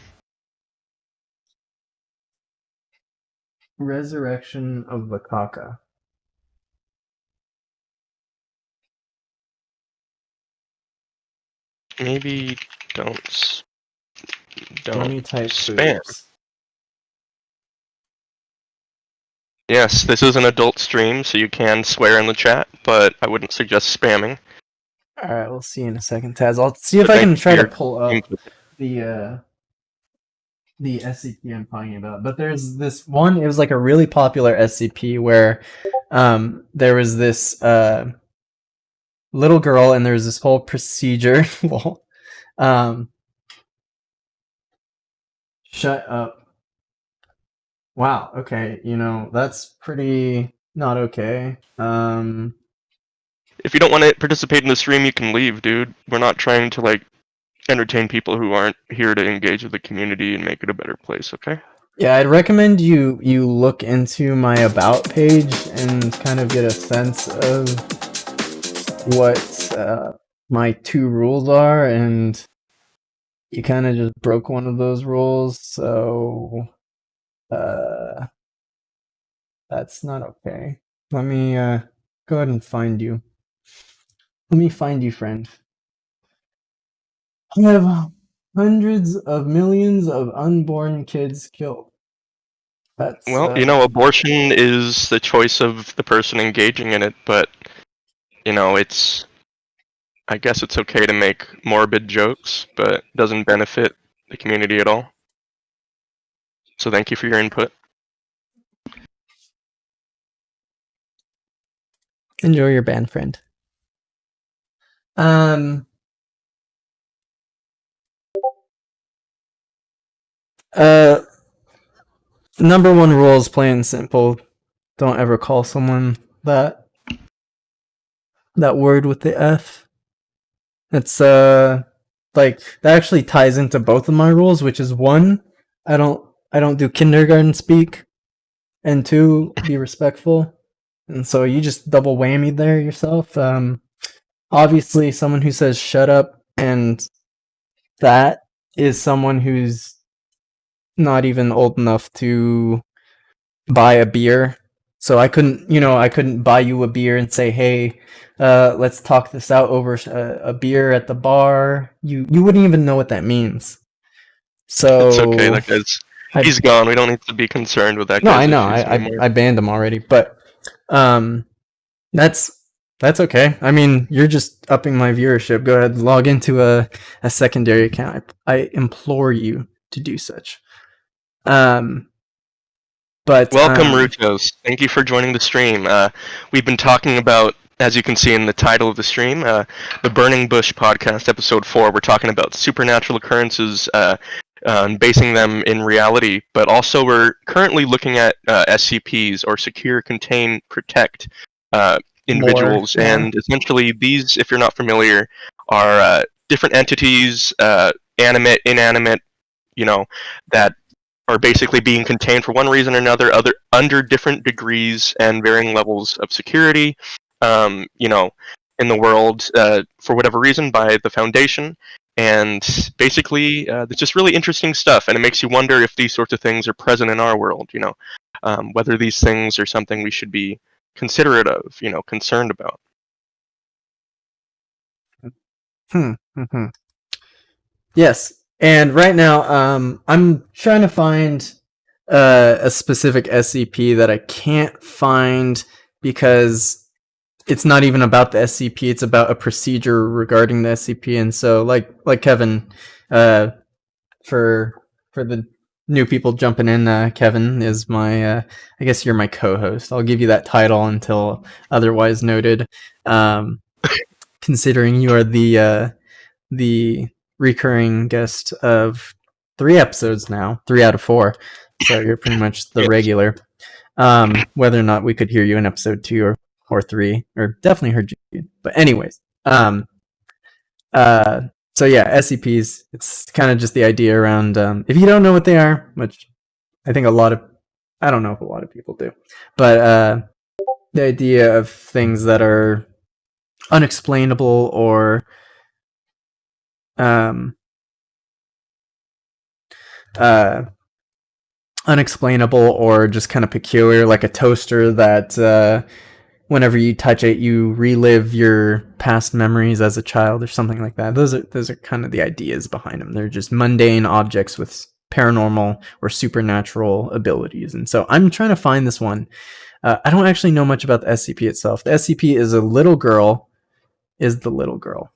Resurrection of the Kaka. Maybe don't Let don't me type spam. boobs. Yes, this is an adult stream, so you can swear in the chat, but I wouldn't suggest spamming. All right, we'll see you in a second, Taz. I'll see if But I thank can you for try to your pull up input. the SCP I'm talking about. But there's this one. It was like a really popular SCP where there was this little girl, and there's this whole procedure. Well, um, shut up. Wow. Okay. That's pretty not okay. If you don't want to participate in the stream, you can leave, dude. We're not trying to entertain people who aren't here to engage with the community and make it a better place. Okay? Yeah, I'd recommend you look into my about page and kind of get a sense of what my two rules are, and you kind of just broke one of those rules, so uh, that's not okay. Let me go ahead and find you. Let me find you, friend. I have hundreds of millions of unborn kids killed. That's Well, abortion is the choice of the person engaging in it, but it's. I guess it's okay to make morbid jokes, but doesn't benefit the community at all. So thank you for your input. enjoy your band, friend. Um, Uh, the number one rule is plain and simple. Don't ever call someone that word with the F. It's like that actually ties into both of my rules, which is one, I don't do kindergarten speak, and two, be respectful. And so you just double whammy there yourself. Obviously, someone who says shut up and that is someone who's not even old enough to buy a beer. So I couldn't buy you a beer and say, "Hey, let's talk this out over a beer at the bar." You wouldn't even know what that means. It's okay. So That guy's I he's gone. We don't need to be concerned with that no, guy's I know issues anymore. I banned him already, but um, that's that's okay. I mean, you're just upping my viewership. Go ahead, log into a secondary account. I implore you to do such. Um, but Welcome, Rutos. Thank you for joining the stream. We've been talking about, as you can see in the title of the stream, the Burning Bush podcast, episode 4. We're talking about supernatural occurrences, basing them in reality, but also we're currently looking at SCPs, or Secure, Contain, Protect lore, individuals. yeah. And essentially, these, if you're not familiar, are different entities, animate, inanimate, that are basically being contained for one reason or another, under different degrees and varying levels of security, um, you know, in the world, for whatever reason, by the Foundation. And basically, it's just really interesting stuff, and it makes you wonder if these sorts of things are present in our world. Whether these things are something we should be considerate of, concerned about. Hmm. Yes, and right now, I'm trying to find a specific SCP that I can't find because it's not even about the SCP. It's about a procedure regarding the SCP, and so like Kevin, uh, for the new people jumping in, Kevin is my I guess you're my co-host. I'll give you that title until otherwise noted. Um, considering you are the recurring guest of 3 episodes now, 3 out of 4. So you're pretty much the Yes. regular. Whether or not we could hear you in episode 2 or 3, or definitely heard you. But anyways, uh, so yeah, SCPs. It's kind of just the idea around. If you don't know what they are, which I think I don't know if a lot of people do, but the idea of things that are unexplainable or um, uh, unexplainable or just kind of peculiar, like a toaster that whenever you touch it, you relive your past memories as a child or something like that. Those are kind of the ideas behind them. They're just mundane objects with paranormal or supernatural abilities. And so I'm trying to find this one. I don't actually know much about the SCP itself. The SCP is a little girl. Is the little girl.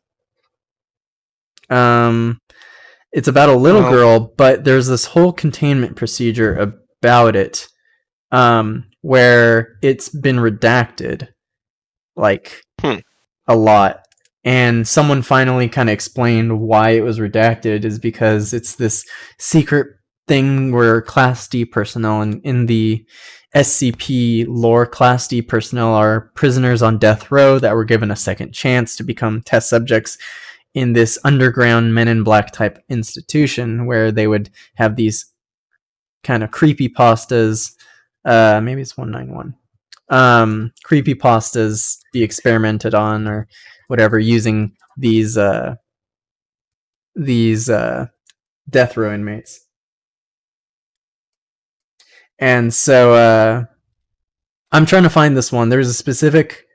Um, it's about a little Well, girl, but there's this whole containment procedure about it, where it's been redacted, like hmm. a lot. And someone finally kind of explained why it was redacted is because it's this secret thing where Class D personnel in the SCP lore, Class D personnel are prisoners on death row that were given a second chance to become test subjects in this underground Men in Black type institution where they would have these kind of creepy pastas. Maybe it's 191. Creepy pastas be experimented on or whatever using these death row inmates. And so I'm trying to find this one. There's a specific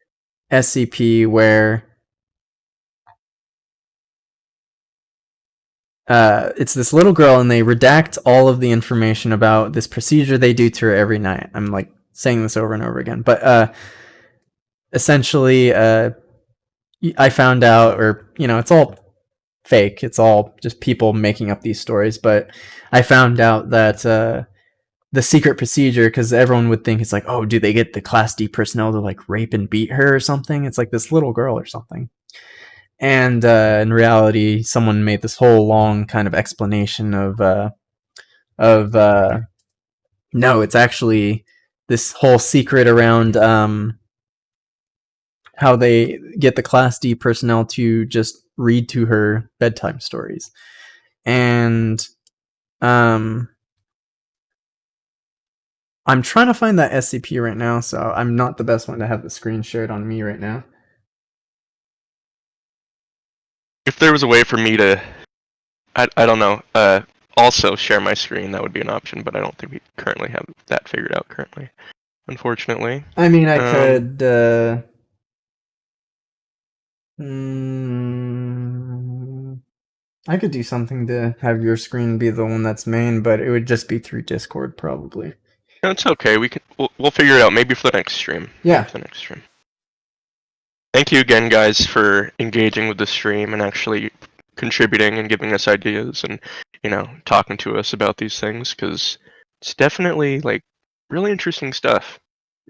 SCP where it's this little girl and they redact all of the information about this procedure they do to her every night. I'm like saying this over and over again, but essentially, I found out, or it's all fake. It's all just people making up these stories. But I found out that the secret procedure, because everyone would think it's like, oh, do they get the Class D personnel to like rape and beat her or something? It's like this little girl or something. And in reality, someone made this whole long kind of explanation of of no, it's actually this whole secret around how they get the Class D personnel to just read to her bedtime stories. And I'm trying to find that SCP right now, so I'm not the best one to have the screen shared on me right now. If there was a way for me to, I don't know, also share my screen, that would be an option, but I don't think we currently have that figured out currently, unfortunately. I mean, I could. I could do something to have your screen be the one that's main, but it would just be through Discord probably. No, it's okay. We'll figure it out. Maybe for the next stream. Yeah. Maybe for the next stream. Thank you again, guys, for engaging with the stream and actually contributing and giving us ideas and talking to us about these things, because it's definitely like really interesting stuff.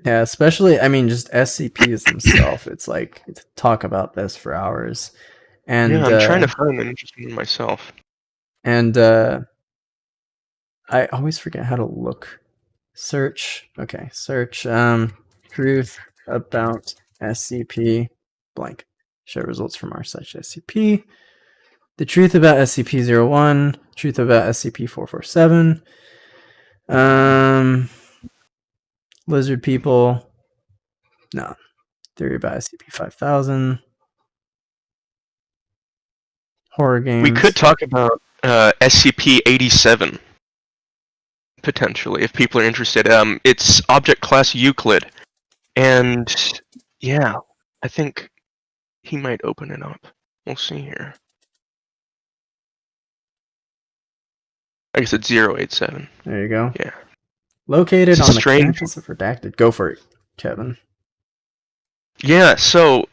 Yeah, especially I mean just SCPs themselves. It's like talk about this for hours. And yeah, I'm trying to find an interesting one myself. And I always forget how to look. Search. Okay, search truth about SCP blank. Show results from our such SCP. The truth about SCP-01, truth about SCP-447. Lizard people. No. Theory about SCP-5000. Horror games. We could talk about SCP-87 potentially if people are interested. It's object class Euclid, and yeah, I think he might open it up. We'll see here. I guess it's 087. There you go. Yeah. Located on the campus of Redacted. Go for it, Kevin. Yeah, so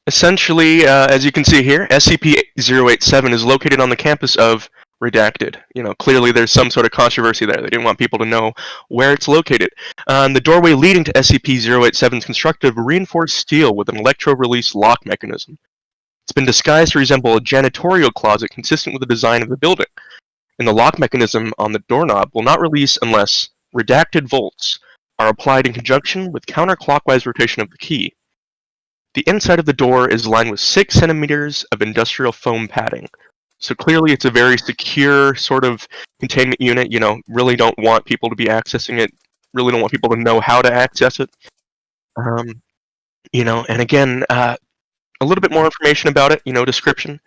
essentially, as you can see here, SCP-087 is located on the campus of Redacted. Clearly there's some sort of controversy there. They didn't want people to know where it's located. The doorway leading to SCP-087 is constructed of reinforced steel with an electro-release lock mechanism. It's been disguised to resemble a janitorial closet consistent with the design of the building. And the lock mechanism on the doorknob will not release unless redacted volts are applied in conjunction with counterclockwise rotation of the key. The inside of the door is lined with 6 centimeters of industrial foam padding. So clearly it's a very secure sort of containment unit. Really don't want people to be accessing it. Really don't want people to know how to access it. And again, a little bit more information about it, description.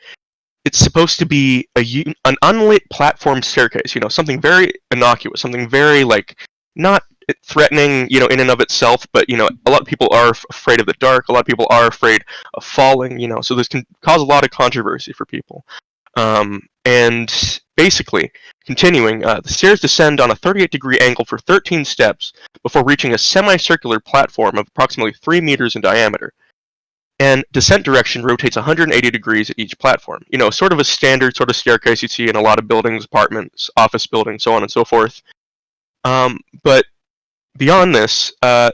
It's supposed to be an unlit platform staircase, something very innocuous, something very, not threatening, in and of itself, but, a lot of people are afraid of the dark, a lot of people are afraid of falling, so this can cause a lot of controversy for people. And basically, continuing, the stairs descend on a 38-degree angle for 13 steps before reaching a semicircular platform of approximately 3 meters in diameter. And descent direction rotates 180 degrees at each platform. Sort of a standard sort of staircase you see in a lot of buildings, apartments, office buildings, so on and so forth. But beyond this, the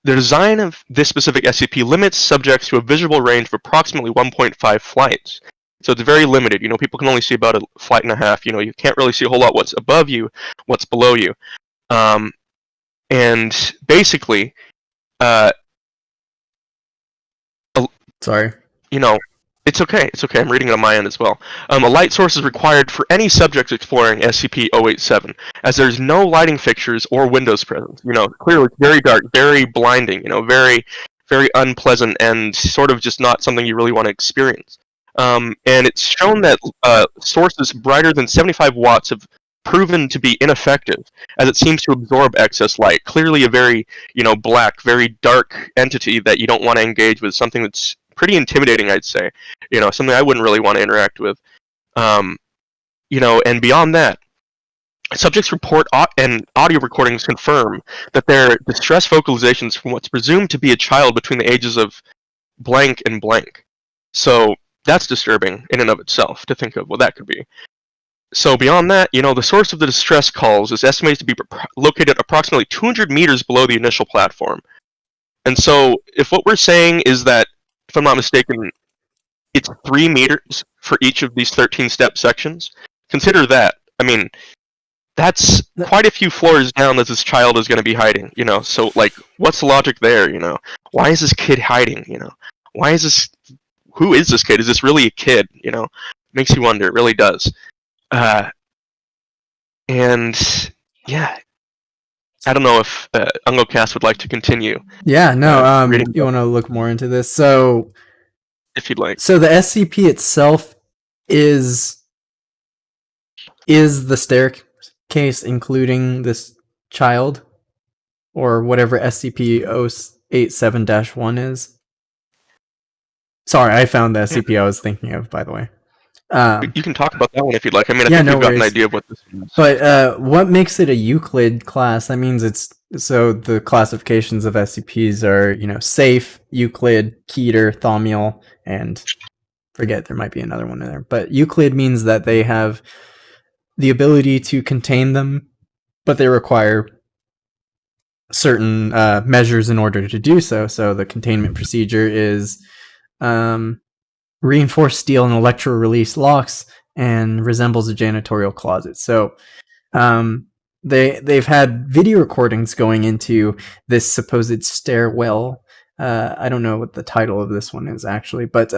design of this specific SCP limits subjects to a visual range of approximately 1.5 flights. So it's very limited. People can only see about a flight and a half. You can't really see a whole lot what's above you, what's below you. And basically, sorry. It's okay. It's okay. I'm reading it on my end as well. A light source is required for any subjects exploring SCP-087, as there's no lighting fixtures or windows present. Clearly it's very dark, very blinding, very, very unpleasant, and sort of just not something you really want to experience. And it's shown that sources brighter than 75 watts have proven to be ineffective, as it seems to absorb excess light. Clearly a very, black, very dark entity that you don't want to engage with, something that's pretty intimidating, I'd say. Something I wouldn't really want to interact with. And beyond that, subjects report and audio recordings confirm that their distress vocalizations from what's presumed to be a child between the ages of blank and blank. So that's disturbing in and of itself to think of what that could be. So beyond that, the source of the distress calls is estimated to be located approximately 200 meters below the initial platform. And so if what we're saying is that, if I'm not mistaken, it's 3 meters for each of these 13-step sections, consider that. I mean, that's quite a few floors down that this child is going to be hiding, you know? So, like, what's the logic there, you know? Why is this kid hiding, you know? Why is this... Who is this kid? Is this really a kid, you know? Makes you wonder, it really does. And, yeah, I don't know if Uncle Cass would like to continue. Yeah, no, reading you want to look more into this? So, if you'd like. so the SCP itself is the staircase including this child or whatever SCP-087-1 is. Sorry, I found the SCP I was thinking of, by the way. You can talk about that one if you'd like. I mean, I yeah, think no we've got an worries. idea of what this is. But what makes it a Euclid class? That means it's so the classifications of SCPs are, you know, safe, Euclid, Keter, Thaumiel, and forget there might be another one in there. But Euclid means that they have the ability to contain them, but they require certain measures in order to do so. So the containment procedure is reinforced steel and electro release locks and resembles a janitorial closet. So they've had video recordings going into this supposed stairwell. I don't know what the title of this one is actually, but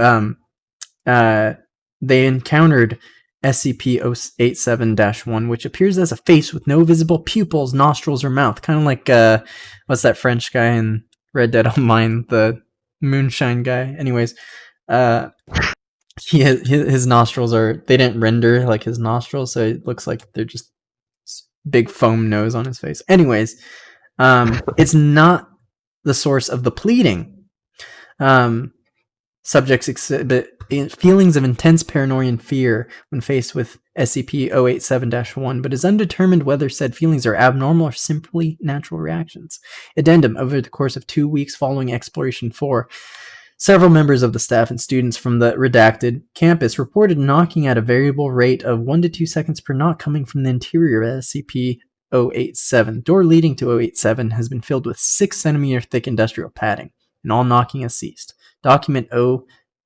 they encountered SCP-087-1, which appears as a face with no visible pupils, nostrils, or mouth. Kind of like, what's that French guy in Red Dead Online, the moonshine guy? Anyways, his nostrils are, they didn't render like his nostrils, so it looks like they're just big foam nose on his face. Anyways, it's not the source of the pleading. Subjects exhibit feelings of intense paranoia and fear when faced with SCP-087-1, but is undetermined whether said feelings are abnormal or simply natural reactions. Addendum: over the course of 2 weeks following Exploration 4, several members of the staff and students from the redacted campus reported knocking at a variable rate of 1 to 2 seconds per knock coming from the interior of SCP-087. Door leading to 087 has been filled with 6 centimeter thick industrial padding, and all knocking has ceased. Document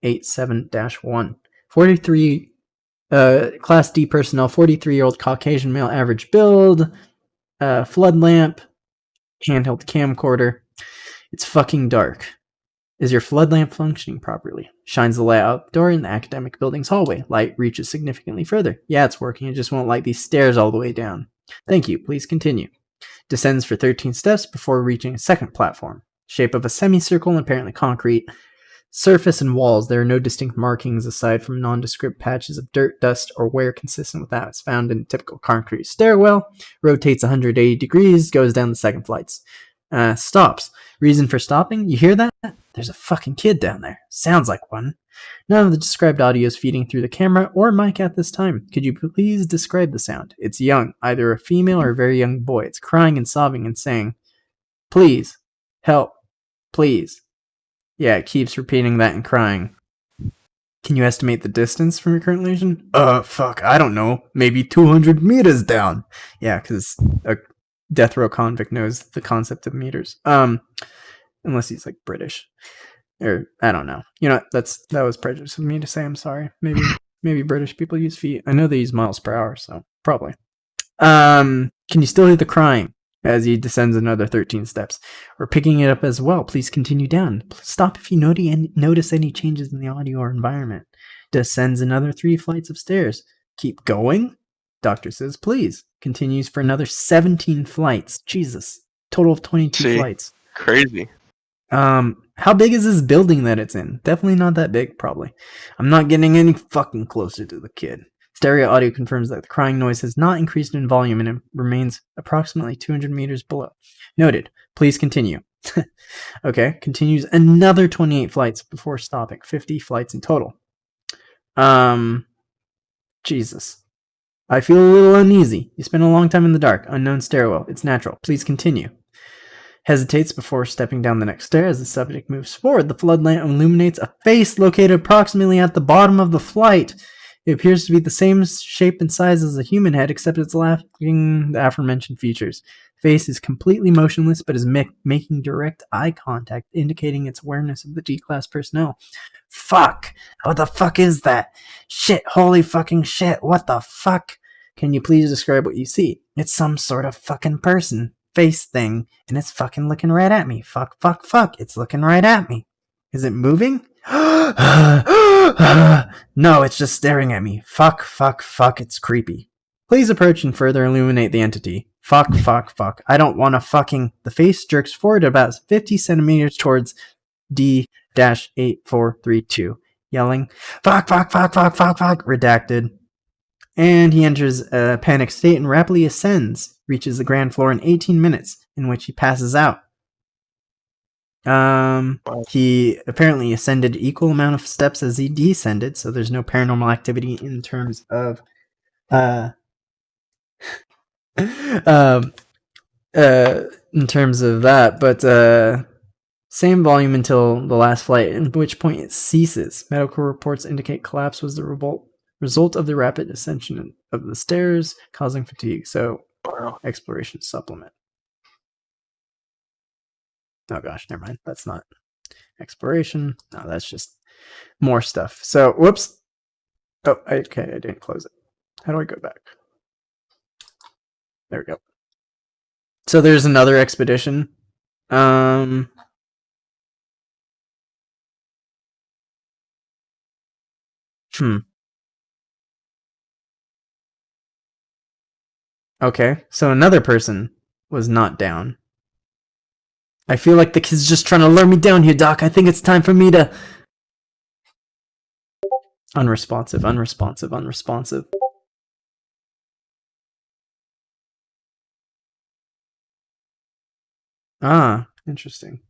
087-1. 43 Class D personnel, 43-year-old Caucasian male, average build, flood lamp, handheld camcorder. It's fucking dark. Is your flood lamp functioning properly? Shines the light outdoor in the academic building's hallway. Light reaches significantly further. Yeah, it's working. It just won't light these stairs all the way down. Thank you. Please continue. Descends for 13 steps before reaching a second platform. Shape of a semicircle and apparently concrete. Surface and walls, there are no distinct markings aside from nondescript patches of dirt, dust, or wear consistent with that found in a typical concrete stairwell. Rotates 180 degrees, goes down the second flights. Stops. Reason for stopping? You hear that? There's a fucking kid down there. Sounds like one. None of the described audio is feeding through the camera or mic at this time. Could you please describe the sound? It's young, either a female or a very young boy. It's crying and sobbing and saying, "Please, help, please." Yeah, it keeps repeating that and crying. Can you estimate the distance from your current location? Fuck, I don't know. Maybe 200 meters down. Yeah, because a death row convict knows the concept of meters. Unless he's like British. Or, I don't know. You know, that was prejudice of me to say, I'm sorry. Maybe British people use feet. I know they use miles per hour, so probably. Can you still hear the crying? As he descends another 13 steps. We're picking it up as well. Please continue down. Stop if you notice any changes in the audio or environment. Descends another 3 flights of stairs. Keep going? Doctor says, please. Continues for another 17 flights. Jesus. Total of 22 flights. Crazy. How big is this building that it's in? Definitely not that big, probably. I'm not getting any fucking closer to the kid. Stereo audio confirms that the crying noise has not increased in volume and it remains approximately 200 meters below. Noted. Please continue. Okay. Continues another 28 flights before stopping. 50 flights in total. Jesus. I feel a little uneasy. You spent a long time in the dark. Unknown stairwell. It's natural. Please continue. Hesitates before stepping down the next stair. As the subject moves forward, the flood lamp illuminates a face located approximately at the bottom of the flight. It appears to be the same shape and size as a human head, except it's lacking the aforementioned features. The face is completely motionless, but is making direct eye contact, indicating its awareness of the D-Class personnel. Fuck! What the fuck is that? Shit, holy fucking shit, what the fuck? Can you please describe what you see? It's some sort of fucking person. Face thing. And it's fucking looking right at me. Fuck, fuck, fuck. It's looking right at me. Is it moving? No, it's just staring at me. Fuck, fuck, fuck. It's creepy. Please approach and further illuminate the entity. Fuck, fuck, fuck. I don't want to fucking... The face jerks forward about 50 centimeters towards D-8432, yelling, fuck, fuck, fuck, fuck, fuck, fuck, redacted. And he enters a panic state and rapidly ascends, reaches the ground floor in 18 minutes, in which he passes out. He apparently ascended equal amount of steps as he descended, so there's no paranormal activity in terms of that, but same volume until the last flight, at which point it ceases. Medical reports indicate collapse was the result of the rapid ascension of the stairs, causing fatigue. So, exploration supplement. Oh gosh, never mind. That's not exploration. No, that's just more stuff. So, whoops. Oh, okay, I didn't close it. How do I go back? There we go. So there's another expedition. Okay, so another person was not down. I feel like the kid's just trying to lure me down here, Doc. I think it's time for me to... Unresponsive. Ah, interesting.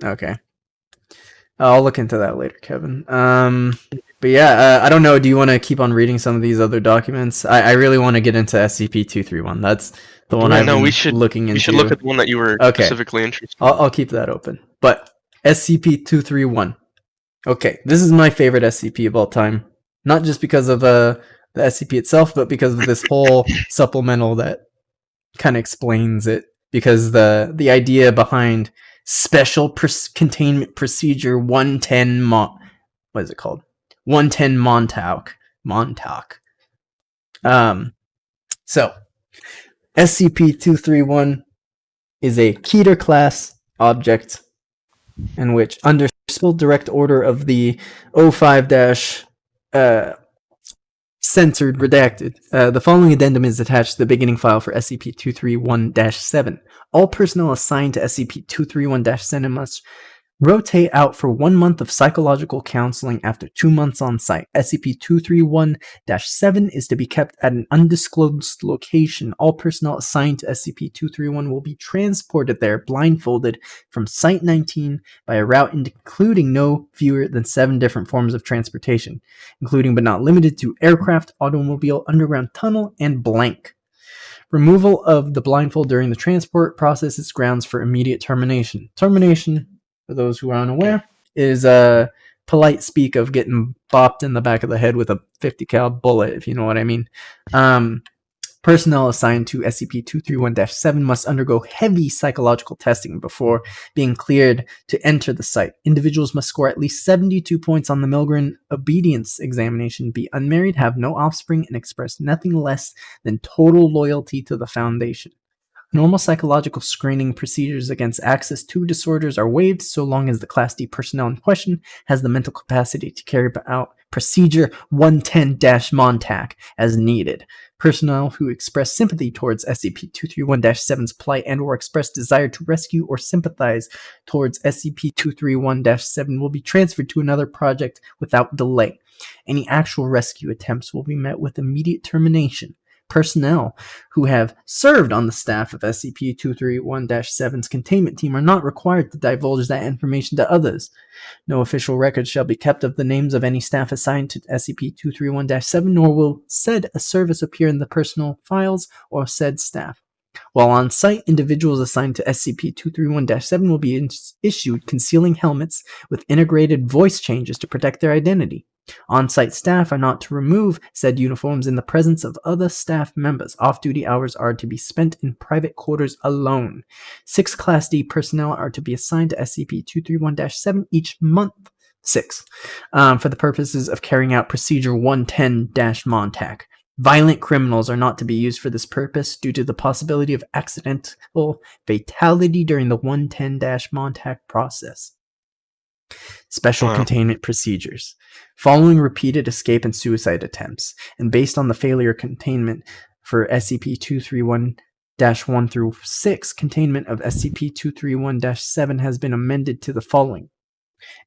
Okay. I'll look into that later, Kevin. But yeah, I don't know. Do you want to keep on reading some of these other documents? I really want to get into SCP-231. That's the one I've been looking into. We should look at the one that you were specifically interested in. I'll keep that open. But SCP-231. Okay, this is my favorite SCP of all time. Not just because of the SCP itself, but because of this whole supplemental that kind of explains it. Because the idea behind Special Containment Procedure 110 what is it called? 110 Montauk. So SCP-231 is a Keter class object in which, under special direct order of the 05- censored redacted, the following addendum is attached to the beginning file for SCP-231-7. All personnel assigned to SCP-231-7 must rotate out for 1 month of psychological counseling after 2 months on site. SCP-231-7 is to be kept at an undisclosed location. All personnel assigned to SCP-231 will be transported there blindfolded from Site 19 by a route including no fewer than 7 different forms of transportation, including but not limited to aircraft, automobile, underground tunnel, and blank. Removal of the blindfold during the transport process is grounds for immediate termination. Termination, for those who are unaware, is a polite speak of getting bopped in the back of the head with a 50 cal bullet, if you know what I mean. Personnel assigned to SCP-231-7 must undergo heavy psychological testing before being cleared to enter the site. Individuals must score at least 72 points on the Milgram obedience examination, be unmarried, have no offspring, and express nothing less than total loyalty to the Foundation. Normal psychological screening procedures against access to disorders are waived so long as the Class D personnel in question has the mental capacity to carry out Procedure 110-Montauk as needed. Personnel who express sympathy towards SCP-231-7's plight and or express desire to rescue or sympathize towards SCP-231-7 will be transferred to another project without delay. Any actual rescue attempts will be met with immediate termination. Personnel who have served on the staff of SCP-231-7's containment team are not required to divulge that information to others. No official records shall be kept of the names of any staff assigned to SCP-231-7, nor will said a service appear in the personal files or said staff. While on site, individuals assigned to SCP-231-7 will be issued concealing helmets with integrated voice changes to protect their identity. On-site staff are not to remove said uniforms in the presence of other staff members. Off-duty hours are to be spent in private quarters alone. 6 Class D personnel are to be assigned to SCP-231-7 each month. 6. For the purposes of carrying out Procedure 110-Montac. Violent criminals are not to be used for this purpose due to the possibility of accidental fatality during the 110-Montac process. Special Wow. containment procedures. Following repeated escape and suicide attempts, and based on the failure containment for SCP-231-1 through 6, containment of SCP-231-7 has been amended to the following.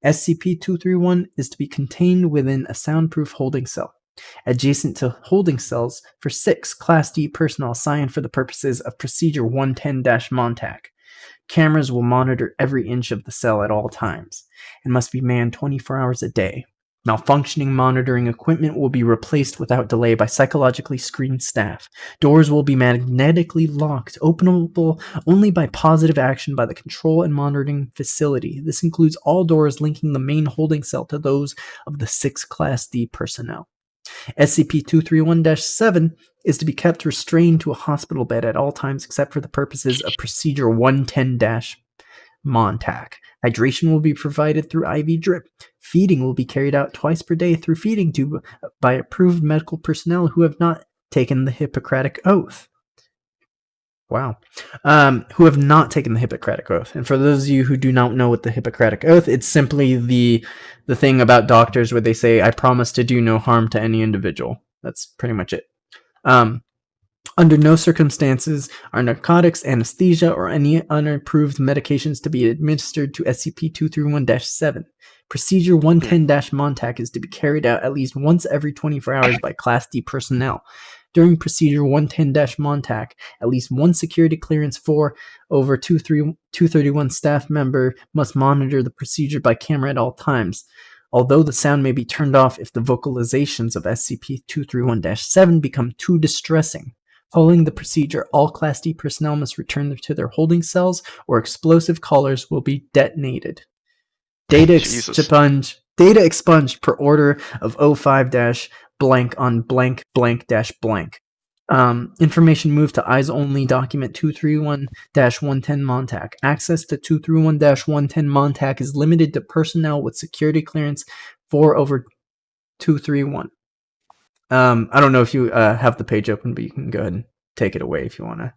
SCP-231 is to be contained within a soundproof holding cell, adjacent to holding cells for 6 Class D personnel assigned for the purposes of Procedure 110-Montac. Cameras will monitor every inch of the cell at all times, and must be manned 24 hours a day. Malfunctioning monitoring equipment will be replaced without delay by psychologically screened staff. Doors will be magnetically locked, openable only by positive action by the control and monitoring facility. This includes all doors linking the main holding cell to those of the 6 Class D personnel. SCP-231-7 is to be kept restrained to a hospital bed at all times except for the purposes of Procedure 110-Montac. Hydration will be provided through IV drip. Feeding will be carried out twice per day through feeding tube by approved medical personnel who have not taken the Hippocratic Oath. Wow. Who have not taken the Hippocratic Oath. And for those of you who do not know what the Hippocratic Oath, it's simply the thing about doctors where they say, I promise to do no harm to any individual. That's pretty much it. Under no circumstances are narcotics, anesthesia, or any unapproved medications to be administered to SCP-231-7. Procedure 110-Montac is to be carried out at least once every 24 hours by Class D personnel. During Procedure 110-Montac, at least one security clearance 4 over 231 staff member must monitor the procedure by camera at all times, although the sound may be turned off if the vocalizations of SCP-231-7 become too distressing. Following the procedure, all Class D personnel must return to their holding cells or explosive collars will be detonated. Data expunged per order of 05-blank on blank blank dash blank. Information moved to Eyes Only Document 231-110 Montac. Access to 231-110 Montac is limited to personnel with security clearance 4 over 231. I don't know if you have the page open, but you can go ahead and take it away if you want to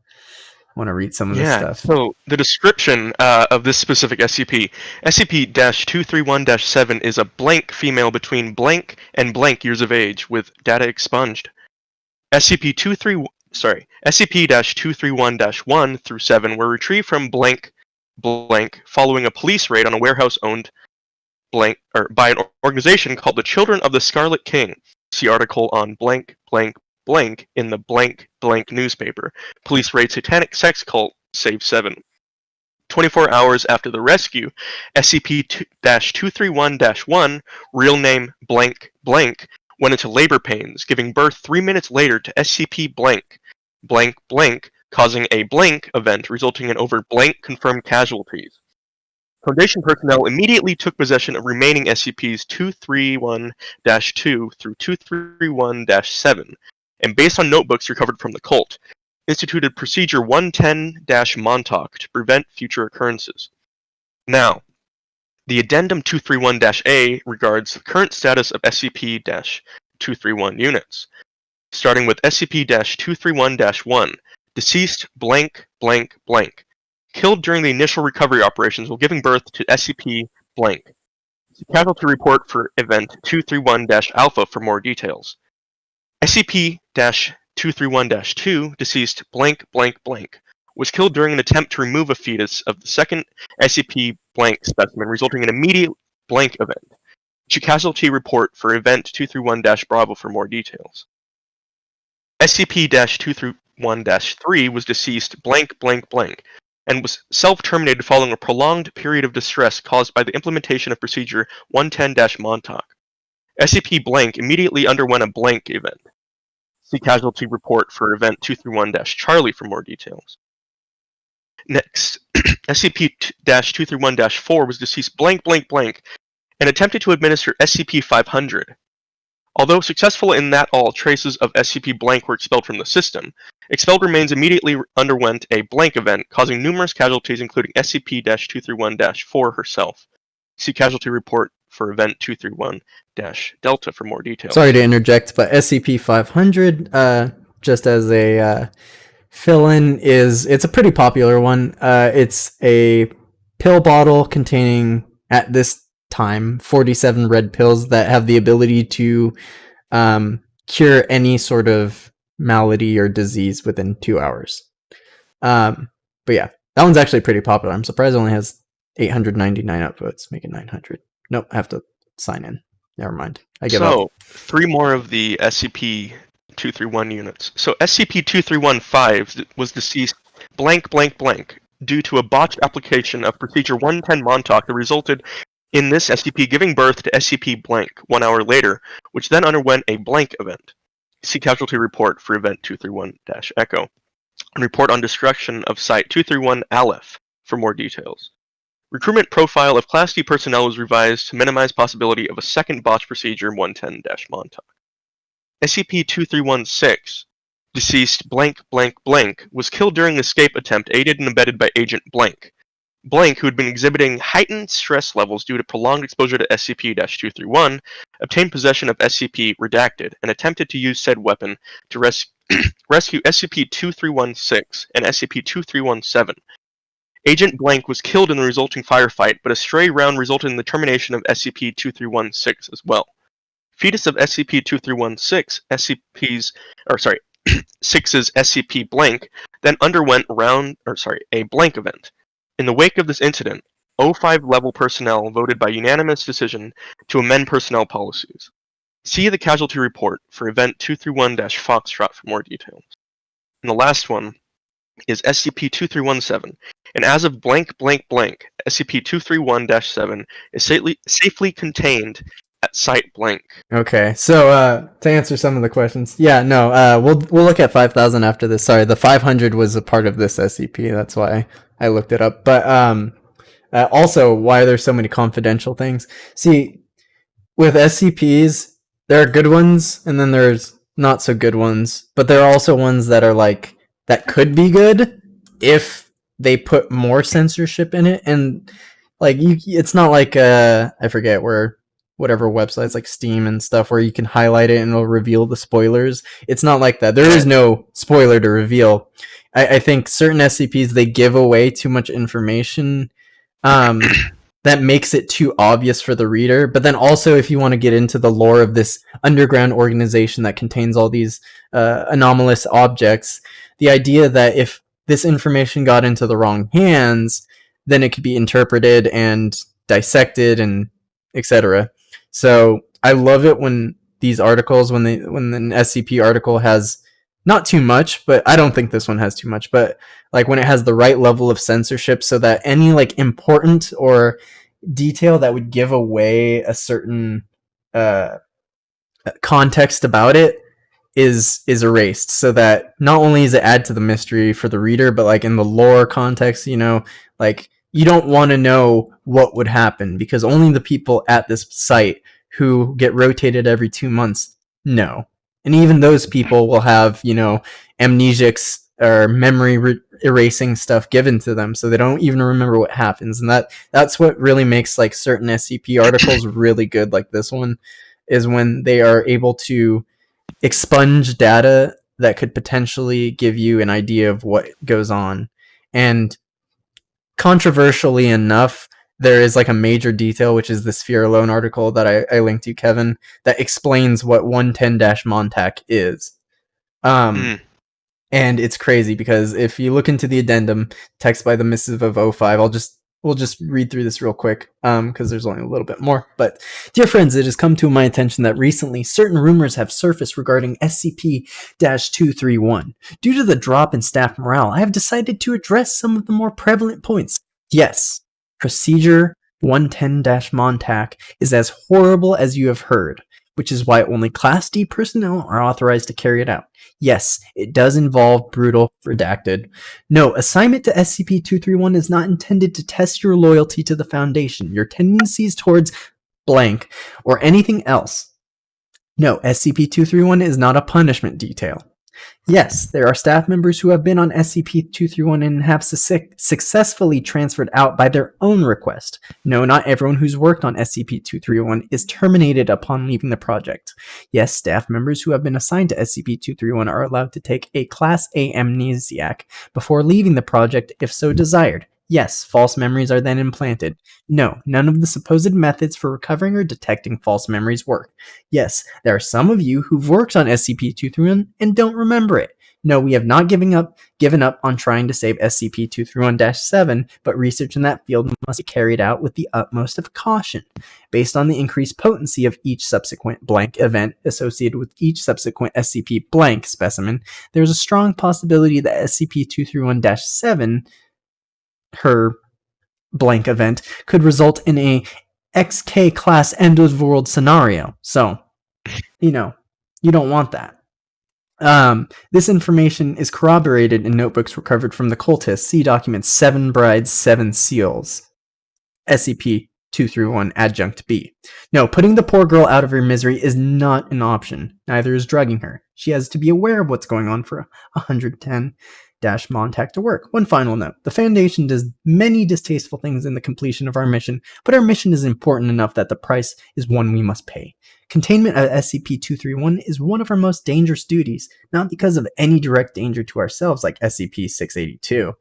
read some of this stuff. So the description of this specific SCP, SCP-231-7 is a blank female between blank and blank years of age with data expunged. SCP-231-1 through 7 were retrieved from blank blank following a police raid on a warehouse owned blank by an organization called the Children of the Scarlet King. See article on blank blank blank in the blank blank newspaper. Police raid satanic sex cult save 7. 24 hours after the rescue, SCP-231-1, real name blank blank, went into labor pains, giving birth 3 minutes later to SCP blank blank blank, causing a blank event resulting in over blank confirmed casualties. Foundation personnel immediately took possession of remaining SCPs 231-2 through 231-7, and based on notebooks recovered from the cult, instituted Procedure 110-Montauk to prevent future occurrences. Now, the Addendum 231-A regards the current status of SCP-231 units, starting with SCP-231-1, deceased blank blank blank, killed during the initial recovery operations while giving birth to SCP blank. Casualty report for Event 231-Alpha for more details. SCP-231-2, deceased blank blank blank, was killed during an attempt to remove a fetus of the second SCP blank specimen, resulting in immediate blank event. See casualty report for Event 231-Bravo for more details. SCP-231-3 was deceased blank blank blank, and was self-terminated following a prolonged period of distress caused by the implementation of Procedure 110-Montauk. SCP blank immediately underwent a blank event. See casualty report for Event 231-Charlie for more details. Next, SCP-231-4 was deceased blank blank blank, and attempted to administer SCP-500. Although successful in that all traces of SCP blank were expelled from the system, expelled remains immediately underwent a blank event, causing numerous casualties including SCP-231-4 herself. See casualty report for Event 231-Delta for more details. Sorry to interject, but SCP-500, just as a fill-in, it's a pretty popular one. It's a pill bottle containing, at this time, 47 red pills that have the ability to cure any sort of malady or disease within 2 hours. But yeah, that one's actually pretty popular. I'm surprised it only has 899 upvotes. Make it 900. Nope, I have to sign in. Never mind. I give up. So, 3 more of the SCP-231 units. So, SCP-2315 was deceased blank blank blank due to a botched application of Procedure 110 Montauk that resulted in this SCP giving birth to SCP blank 1 hour later, which then underwent a blank event. See Casualty Report for Event 231-Echo. And report on destruction of Site 231 Aleph for more details. Recruitment profile of Class D personnel was revised to minimize possibility of a second botch procedure 110-Montauk. SCP-2316, deceased blank blank blank, was killed during an escape attempt aided and abetted by Agent Blank. Blank, who had been exhibiting heightened stress levels due to prolonged exposure to SCP-231, obtained possession of SCP Redacted and attempted to use said weapon to rescue SCP-2316 and SCP-2317. Agent Blank was killed in the resulting firefight, but a stray round resulted in the termination of SCP-2316 as well. Fetus of SCP-2316, 6's SCP Blank, then underwent a blank event. In the wake of this incident, O5 level personnel voted by unanimous decision to amend personnel policies. See the Casualty Report for Event 231-Foxtrot for more details. And the last one is SCP-2317, and as of blank blank blank, SCP-231-7 is safely contained at Site blank. Okay, so to answer some of the questions, we'll look at 5,000 after this. Sorry, the 500 was a part of this SCP. That's why I looked it up. But also, why there's so many confidential things. See, with SCPs, there are good ones, and then there's not so good ones. But there are also ones that are like that could be good if they put more censorship in it, and like it's not like I forget where. Whatever websites like Steam and stuff where you can highlight it and it'll reveal the spoilers. It's not like that. There is no spoiler to reveal. I think certain SCPs, they give away too much information that makes it too obvious for the reader. But then also, if you want to get into the lore of this underground organization that contains all these anomalous objects, the idea that if this information got into the wrong hands, then it could be interpreted and dissected and etc. So I love it when these articles, when an SCP article has not too much, but I don't think this one has too much, but like when it has the right level of censorship so that any like important or detail that would give away a certain context about it is erased, so that not only does it add to the mystery for the reader, but like in the lore context, like you don't want to know what would happen because only the people at this site who get rotated every 2 months know. And even those people will have, amnesics or memory erasing stuff given to them, so they don't even remember what happens. And that's what really makes like certain SCP articles really good, like this one, is when they are able to expunge data that could potentially give you an idea of what goes on. And controversially enough, there is like a major detail, which is this Fear Alone article that I linked to, Kevin, that explains what 110-Montauk is. And it's crazy because if you look into the addendum, text by the missive of O5, we'll just read through this real quick because there's only a little bit more. But dear friends, it has come to my attention that recently certain rumors have surfaced regarding SCP-231. Due to the drop in staff morale, I have decided to address some of the more prevalent points. Yes, Procedure 110-Montauk is as horrible as you have heard, which is why only Class D personnel are authorized to carry it out. Yes, it does involve brutal redacted. No, assignment to SCP-231 is not intended to test your loyalty to the Foundation, your tendencies towards blank, or anything else. No, SCP-231 is not a punishment detail. Yes, there are staff members who have been on SCP-231 and have successfully transferred out by their own request. No, not everyone who's worked on SCP-231 is terminated upon leaving the project. Yes, staff members who have been assigned to SCP-231 are allowed to take a Class A amnesiac before leaving the project if so desired. Yes, false memories are then implanted. No, none of the supposed methods for recovering or detecting false memories work. Yes, there are some of you who've worked on SCP-231 and don't remember it. No, we have not given up on trying to save SCP-231-7, but research in that field must be carried out with the utmost of caution. Based on the increased potency of each subsequent blank event associated with each subsequent SCP blank specimen, there is a strong possibility that SCP-231-7, her blank event, could result in a XK class end of the world scenario. So, you don't want that. This information is corroborated in notebooks recovered from the cultists. See documents 7 Brides, 7 Seals. SCP-231 Adjunct B. No, putting the poor girl out of her misery is not an option. Neither is drugging her. She has to be aware of what's going on for 110-Montac to work. One final note. The Foundation does many distasteful things in the completion of our mission, but our mission is important enough that the price is one we must pay. Containment of SCP-231 is one of our most dangerous duties, not because of any direct danger to ourselves like SCP-682,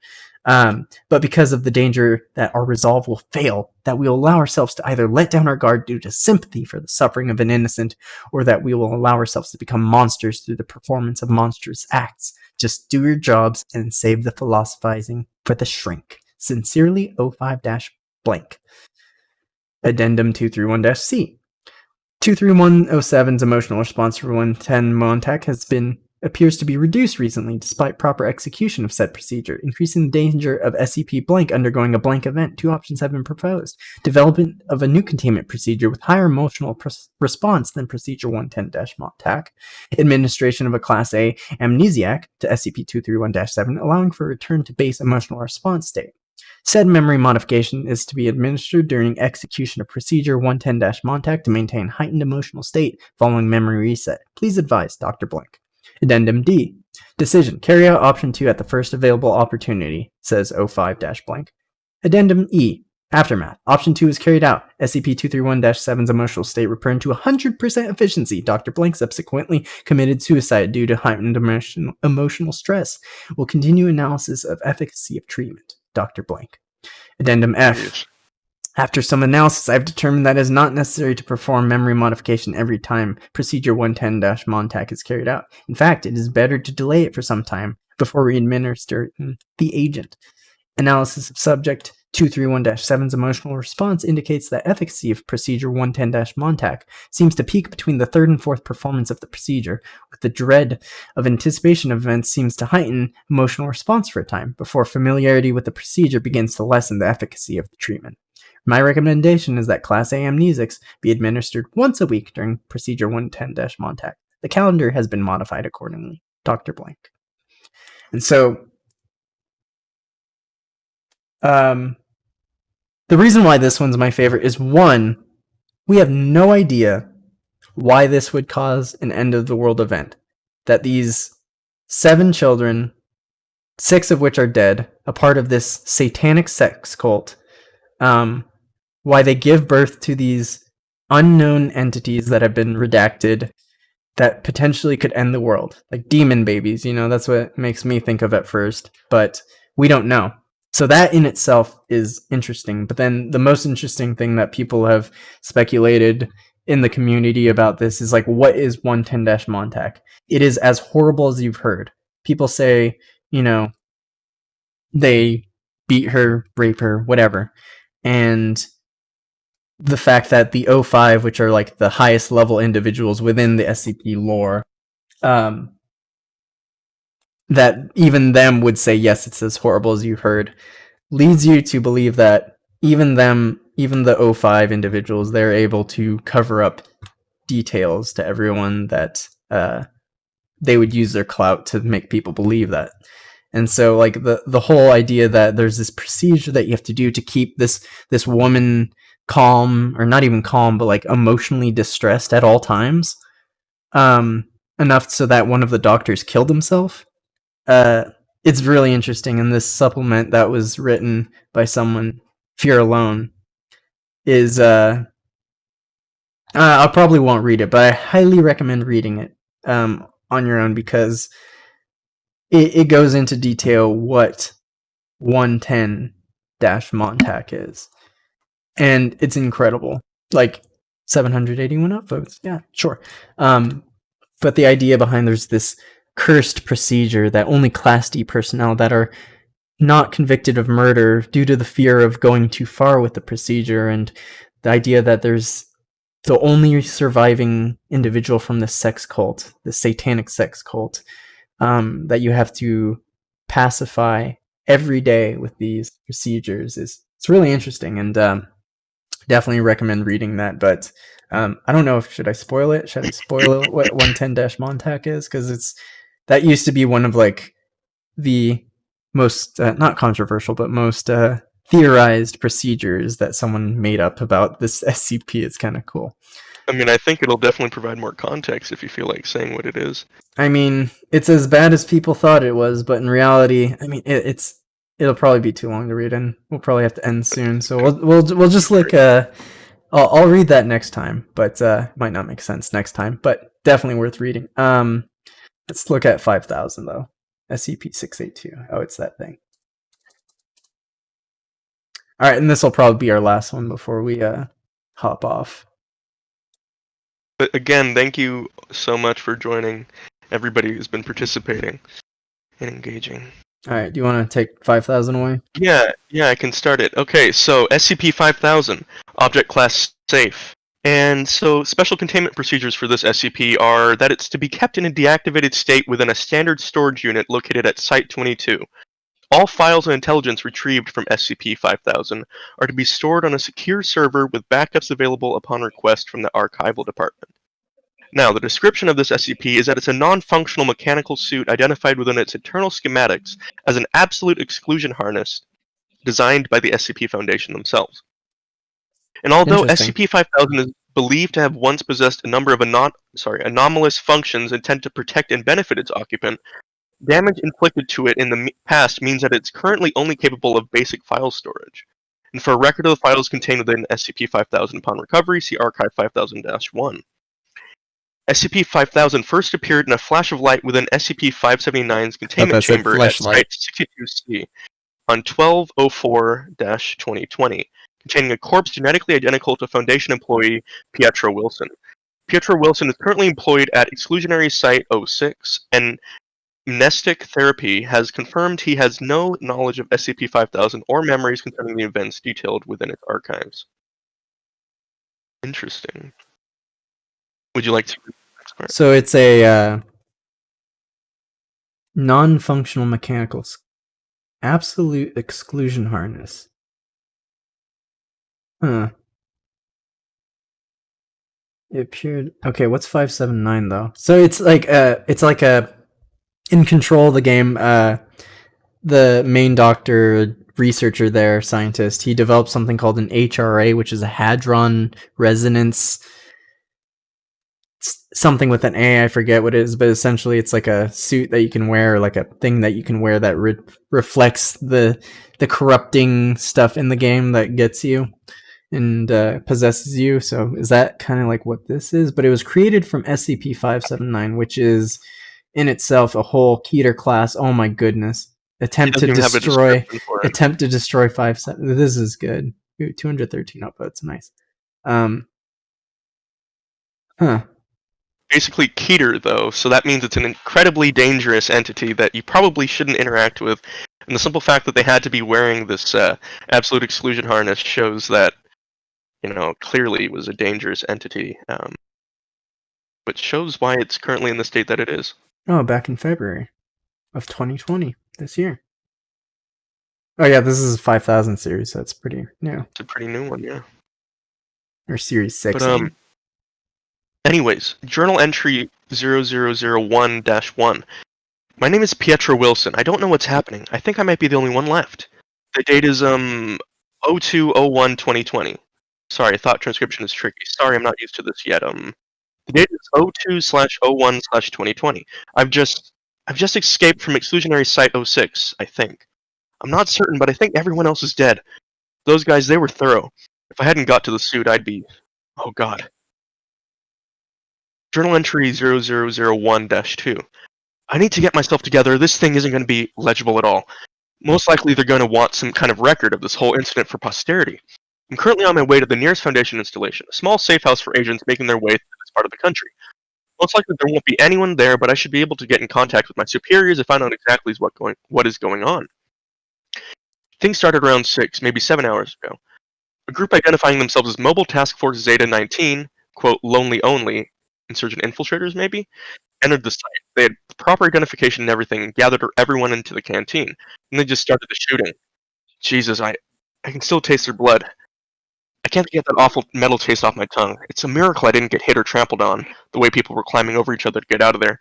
but because of the danger that our resolve will fail, that we will allow ourselves to either let down our guard due to sympathy for the suffering of an innocent, or that we will allow ourselves to become monsters through the performance of monstrous acts. Just do your jobs and save the philosophizing for the shrink. Sincerely, 05-blank. Addendum 231-C. 23107's emotional response for 110 Montac appears to be reduced recently despite proper execution of said procedure, increasing the danger of SCP blank undergoing a blank event. 2 options have been proposed. Development of a new containment procedure with higher emotional response than Procedure 110-Montac. Administration of a Class A amnesiac to SCP-231-7, allowing for a return to base emotional response state. Said memory modification is to be administered during execution of Procedure 110-Montac to maintain heightened emotional state following memory reset. Please advise Dr. Blank. Addendum D. Decision. Carry out option 2 at the first available opportunity, says 05-blank. Addendum E. Aftermath. Option 2 is carried out. SCP-231-7's emotional state returned to 100% efficiency. Dr. Blank subsequently committed suicide due to heightened emotional stress. Will continue analysis of efficacy of treatment. Dr. Blank. Addendum F. After some analysis, I have determined that it is not necessary to perform memory modification every time Procedure 110-Montac is carried out. In fact, it is better to delay it for some time before we administer the agent. Analysis of subject 231-7's emotional response indicates that efficacy of Procedure 110-Montac seems to peak between the 3rd and 4th performance of the procedure, with the dread of anticipation of events seems to heighten emotional response for a time, before familiarity with the procedure begins to lessen the efficacy of the treatment. My recommendation is that Class A amnesics be administered once a week during Procedure 110-Montac. The calendar has been modified accordingly. Dr. Blank. And so, the reason why this one's my favorite is, one, we have no idea why this would cause an end of the world event. That these 7 children, 6 of which are dead, a part of this satanic sex cult, why they give birth to these unknown entities that have been redacted that potentially could end the world. Like demon babies, that's what makes me think of at first, but we don't know. So that in itself is interesting. But then the most interesting thing that people have speculated in the community about this is like, what is 110-Montac? It is as horrible as you've heard. People say, they beat her, rape her, whatever. And the fact that the O5, which are like the highest level individuals within the SCP lore, that even them would say, yes, it's as horrible as you heard, leads you to believe that even the O5 individuals, they're able to cover up details to everyone that they would use their clout to make people believe that. And so like the whole idea that there's this procedure that you have to do to keep this woman calm, or not even calm, but like emotionally distressed at all times, enough so that one of the doctors killed himself. Uh, it's really interesting. And this supplement that was written by someone, Fear Alone, is I probably won't read it, but I highly recommend reading it on your own because it goes into detail what 110 Montauk is, and it's incredible. Like 781 upvotes, yeah, sure. But the idea behind there's this cursed procedure that only Class D personnel that are not convicted of murder due to the fear of going too far with the procedure, and the idea that there's the only surviving individual from this sex cult, the satanic sex cult, that you have to pacify every day with these procedures is it's really interesting, and definitely recommend reading that. But I don't know if should I spoil it? Should I spoil what 110 Montauk is? Because it's that used to be one of like the most not controversial, but most theorized procedures that someone made up about this SCP. It's kind of cool. I mean, I think it'll definitely provide more context if you feel like saying what it is. I mean, it's as bad as people thought it was, but in reality, I mean, it'll probably be too long to read, and we'll probably have to end soon. So we'll just look. I'll read that next time, but might not make sense next time, but definitely worth reading. Let's look at 5,000 though. SCP-682. Oh, it's that thing. All right, and this will probably be our last one before we hop off. But again, thank you so much for joining everybody who's been participating and engaging. All right, do you want to take 5,000 away? Yeah, I can start it. Okay, so SCP-5000, Object Class Safe. And so special containment procedures for this SCP are that it's to be kept in a deactivated state within a standard storage unit located at Site-22. All files and intelligence retrieved from SCP-5000 are to be stored on a secure server with backups available upon request from the Archival Department. Now, the description of this SCP is that it's a non-functional mechanical suit identified within its internal schematics as an absolute exclusion harness designed by the SCP Foundation themselves. And although SCP-5000 is believed to have once possessed a number of anomalous functions intended to protect and benefit its occupant, damage inflicted to it in the past means that it's currently only capable of basic file storage. And for a record of the files contained within SCP-5000 upon recovery, see Archive 5000-1. SCP-5000 first appeared in a flash of light within SCP-579's containment chamber at Site-62C on 12/04/2020, containing a corpse genetically identical to Foundation employee Pietro Wilson. Pietro Wilson is currently employed at Exclusionary Site-06, and Mnestic Therapy has confirmed he has no knowledge of SCP-5000 or memories concerning the events detailed within its archives. Interesting. Would you like to read the next part? So it's a non-functional mechanical absolute exclusion harness. Huh. It appeared. Okay, what's 579 though? So it's like a in control of the game. The main doctor, researcher there, scientist, he developed something called an HRA, which is a hadron resonance. Something with an A, I forget what it is, but essentially it's like a suit that you can wear, like a thing that you can wear that reflects the corrupting stuff in the game that gets you and possesses you. So is that kind of like what this is? But it was created from SCP-579, which is in itself a whole Keter class. Oh my goodness! Attempt to destroy 5/7. This is good. 213 upvotes, nice. Basically Keter, though, so that means it's an incredibly dangerous entity that you probably shouldn't interact with. And the simple fact that they had to be wearing this absolute exclusion harness shows that, clearly it was a dangerous entity. But shows why it's currently in the state that it is. Oh, back in February of 2020, this year. Oh yeah, this is a 5,000 series, so it's pretty new. It's a pretty new one, yeah. Or Series 6. But, anyways, journal entry 0001-1. My name is Pietro Wilson. I don't know what's happening. I think I might be the only one left. The date is 02/01/2020. Sorry, thought transcription is tricky. Sorry, I'm not used to this yet. The date is 02/01/2020. I've just escaped from exclusionary site 06, I think. I'm not certain, but I think everyone else is dead. Those guys, they were thorough. If I hadn't got to the suit, I'd be... Oh god. Journal entry 0001-2. I need to get myself together. This thing isn't going to be legible at all. Most likely they're going to want some kind of record of this whole incident for posterity. I'm currently on my way to the nearest Foundation installation, a small safe house for agents making their way through this part of the country. Most likely there won't be anyone there, but I should be able to get in contact with my superiors to find out exactly what is going on. Things started around 6, maybe 7 hours ago. A group identifying themselves as Mobile Task Force Zeta 19, quote, lonely only, insurgent infiltrators maybe, entered the site. They had proper identification and everything and gathered everyone into the canteen. And they just started the shooting. Jesus, I can still taste their blood. I can't get that awful metal taste off my tongue. It's a miracle I didn't get hit or trampled on, the way people were climbing over each other to get out of there.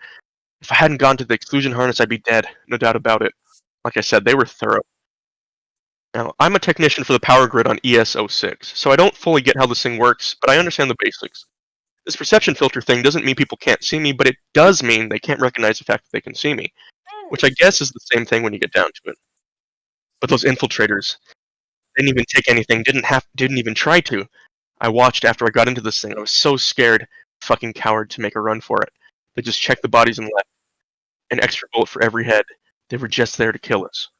If I hadn't gone to the exclusion harness, I'd be dead, no doubt about it. Like I said, they were thorough. Now, I'm a technician for the power grid on ES06, so I don't fully get how this thing works, but I understand the basics. This perception filter thing doesn't mean people can't see me, but it does mean they can't recognize the fact that they can see me, which I guess is the same thing when you get down to it. But those infiltrators, they didn't even take anything, didn't even try to. I watched after I got into this thing. I was so scared, fucking coward, to make a run for it. They just checked the bodies and left. An extra bullet for every head. They were just there to kill us.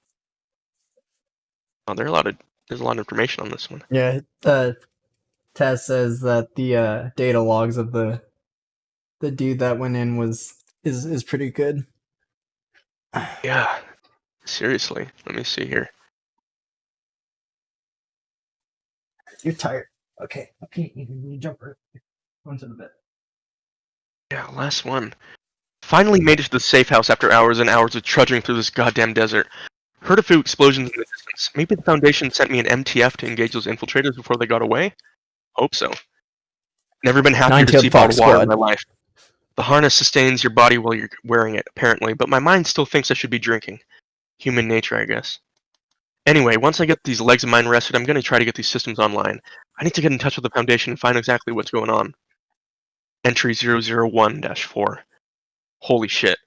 Oh, there's a lot of information on this one. Yeah, Taz says that the data logs of the dude that went in is pretty good. Yeah, seriously. Let me see here. You're tired. Okay, you jump right onto the bed. Yeah, last one. Finally made it to the safe house after hours and hours of trudging through this goddamn desert. Heard a few explosions in the distance. Maybe the Foundation sent me an MTF to engage those infiltrators before they got away? Hope so. Never been happier to see bottled water in my life. The harness sustains your body while you're wearing it, apparently, but my mind still thinks I should be drinking. Human nature, I guess. Anyway, once I get these legs of mine rested, I'm going to try to get these systems online. I need to get in touch with the Foundation and find exactly what's going on. Entry 001-4. Holy shit.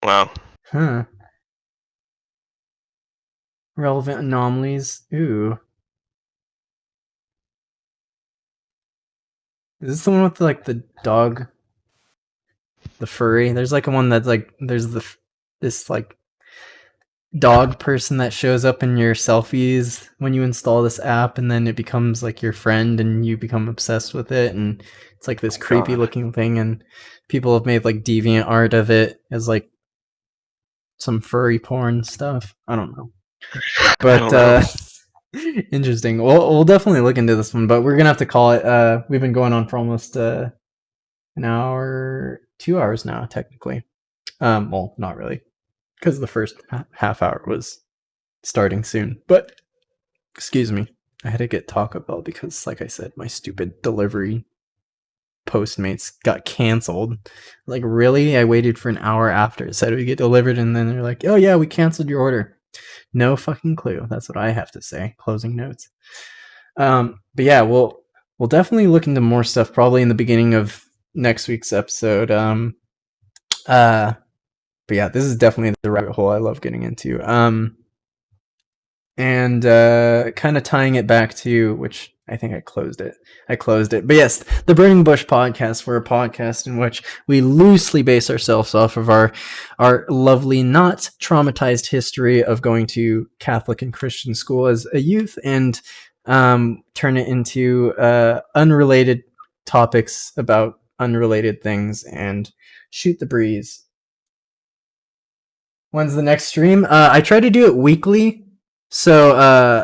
Wow. Huh. Relevant anomalies. Ooh. Is this the one with like the dog? The furry? There's like a one that's like there's this like dog person that shows up in your selfies when you install this app, and then it becomes like your friend and you become obsessed with it, and it's like this creepy looking thing, and people have made like deviant art of it as like some furry porn stuff. I don't know. But interesting. We'll definitely look into this one, but we're gonna have to call it. We've been going on for almost an hour, 2 hours now, technically. Well, not really, because the first half hour was starting soon. But excuse me, I had to get Taco Bell because, like I said, my stupid delivery Postmates got canceled. Like, really? I waited for an hour after it said it would get delivered, and then they're like, "Oh yeah, we canceled your order." No fucking clue. That's what I have to say. Closing notes. But yeah, we'll definitely look into more stuff probably in the beginning of next week's episode. But yeah, this is definitely the rabbit hole I love getting into. And kind of tying it back to, which I think I closed it. But yes, the Burning Bush podcast. We're a podcast in which we loosely base ourselves off of our lovely, not traumatized history of going to Catholic and Christian school as a youth, and turn it into unrelated topics about unrelated things and shoot the breeze. When's the next stream? I try to do it weekly. So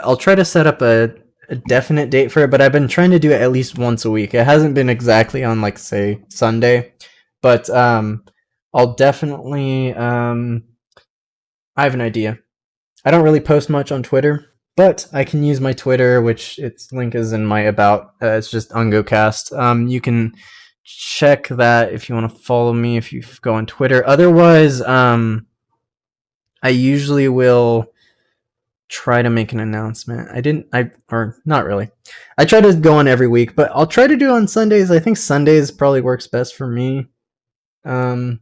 I'll try to set up a definite date for it, but I've been trying to do it at least once a week. It hasn't been exactly on, like, say, Sunday, but I'll definitely... I have an idea. I don't really post much on Twitter, but I can use my Twitter, which its link is in my about. It's just UngoCast. You can check that if you want to follow me if you go on Twitter. Otherwise, I usually will try to make an announcement. I didn't. I or not really. I try to go on every week, but I'll try to do it on Sundays. I think Sundays probably works best for me. Um,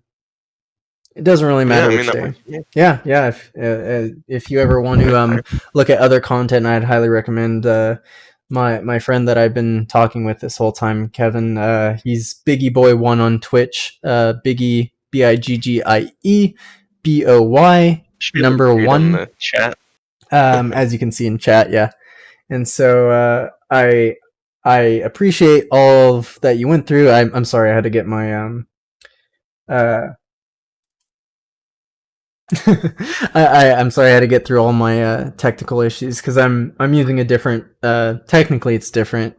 it doesn't really Yeah, matter I mean which that day. works. Yeah. Yeah, yeah. If you ever want to look at other content, I'd highly recommend my friend that I've been talking with this whole time, Kevin. He's Biggie Boy One on Twitch. Biggie BIGGIE BOY Should be able to number see it in one. the chat. As you can see in chat, yeah. And so I appreciate all of that you went through. I'm sorry I had to get my uh I'm sorry I had to get through all my technical issues because I'm using a different technically it's different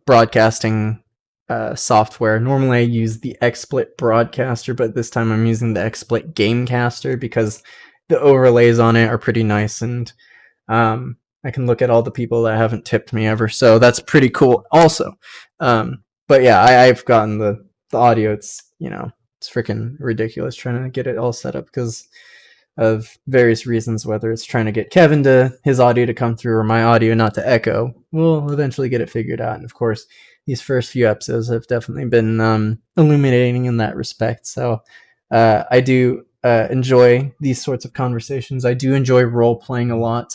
broadcasting software. Normally I use the XSplit Broadcaster, but this time I'm using the XSplit Gamecaster because the overlays on it are pretty nice, and I can look at all the people that haven't tipped me ever, so that's pretty cool also. But yeah, I've gotten the audio. It's it's freaking ridiculous trying to get it all set up because of various reasons, whether it's trying to get Kevin to his audio to come through or my audio not to echo. We'll eventually get it figured out. And of course, these first few episodes have definitely been illuminating in that respect. So I do enjoy these sorts of conversations. I do enjoy role playing a lot.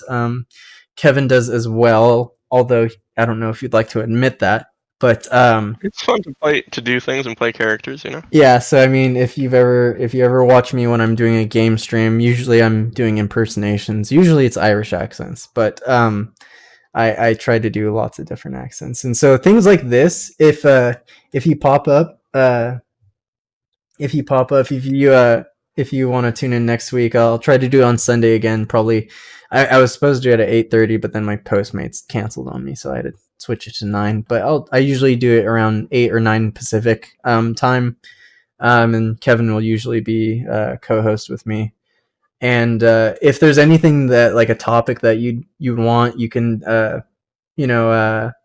Kevin does as well, although I don't know if you'd like to admit that. But It's fun to do things and play characters, you know. yeah, so I mean, if you ever watch me when I'm doing a game stream, usually I'm doing impersonations. Usually it's Irish accents, but I try to do lots of different accents. And so things like this, if you pop up, if you want to tune in next week, I'll try to do it on Sunday again. Probably, I was supposed to do it at 8:30, but then my Postmates canceled on me, so I had to switch it to 9. But I usually do it around 8 or 9 Pacific time. And Kevin will usually be co-host with me. And if there's anything that like a topic that you want, you can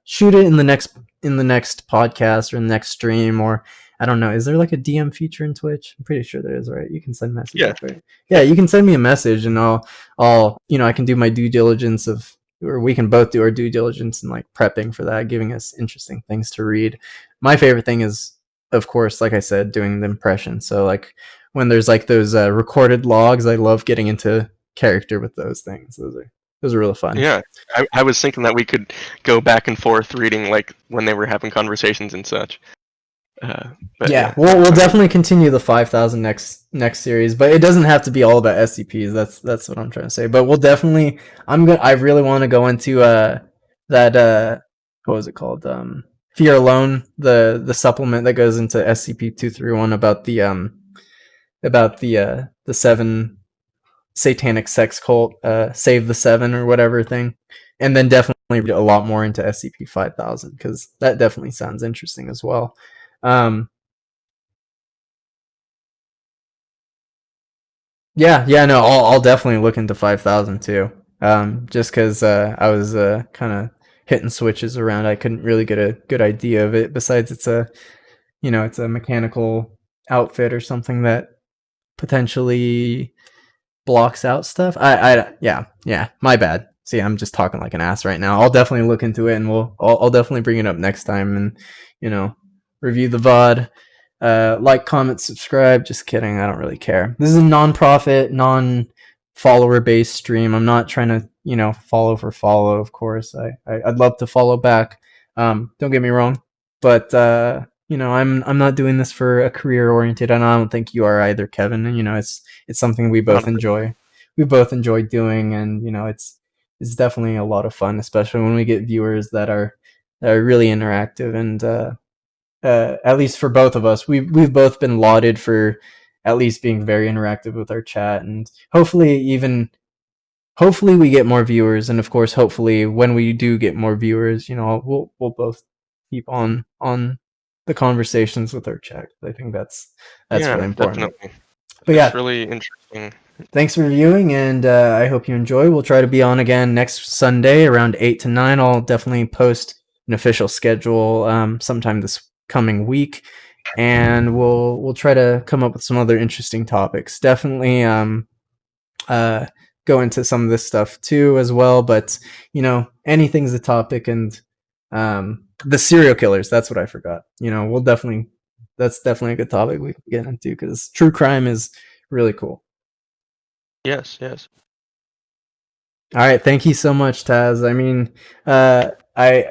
shoot it in the next podcast or the next stream, or I don't know. Is there like a DM feature in Twitch? I'm pretty sure there is, right? You can send Yeah. messages, right? Yeah, you can send me a message, and I'll I can do my due diligence of, or we can both do our due diligence and like prepping for that, giving us interesting things to read. My favorite thing is, of course, like I said, doing the impression. So like when there's like those recorded logs, I love getting into character with those things. Those are really fun. Yeah, I was thinking that we could go back and forth reading like when they were having conversations and such. But Yeah, yeah, we'll definitely continue the 5,000 next series, but it doesn't have to be all about SCPs. That's what I'm trying to say. But we'll definitely. I really want to go into that what was it called? Fear Alone, the supplement that goes into SCP-231 about the seven satanic sex cult, Save the Seven or whatever thing, and then definitely read a lot more into SCP-5000 because that definitely sounds interesting as well. Yeah, no, I'll definitely look into 5,000 too. Just because I was kind of hitting switches around, I couldn't really get a good idea of it. Besides, it's a mechanical outfit or something that potentially blocks out stuff. Yeah, my bad. See, I'm just talking like an ass right now. I'll definitely look into it, and I'll definitely bring it up next time, and review the VOD. Like, comment, subscribe. Just kidding. I don't really care. This is a non-profit, non-follower based stream. I'm not trying to, follow for follow. Of course, I'd love to follow back. Don't get me wrong, but I'm not doing this for a career oriented, and I don't think you are either, Kevin. And it's something we both not enjoy. We both enjoy doing, and it's definitely a lot of fun, especially when we get viewers that are really interactive and at least for both of us, we've both been lauded for at least being very interactive with our chat, and hopefully we get more viewers, and of course, hopefully when we do get more viewers, we'll both keep on the conversations with our chat. I think that's yeah, really important. definitely. But It's yeah, really interesting. thanks for viewing, and I hope you enjoy. We'll try to be on again next Sunday around 8 to 9. I'll definitely post an official schedule sometime this coming week, and we'll try to come up with some other interesting topics. Definitely uh, go into some of this stuff too as well. But anything's a topic, and the serial killers. That's what I forgot. We'll definitely. That's definitely a good topic we can get into because true crime is really cool. Yes, yes. All right, thank you so much, Taz. I mean,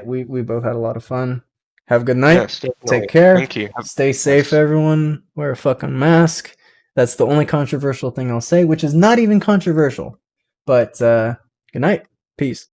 we both had a lot of fun. Have a good night. Yes, definitely. Take care. Thank you. Stay safe, Yes. everyone. Wear a fucking mask. That's the only controversial thing I'll say, which is not even controversial. But good night. Peace.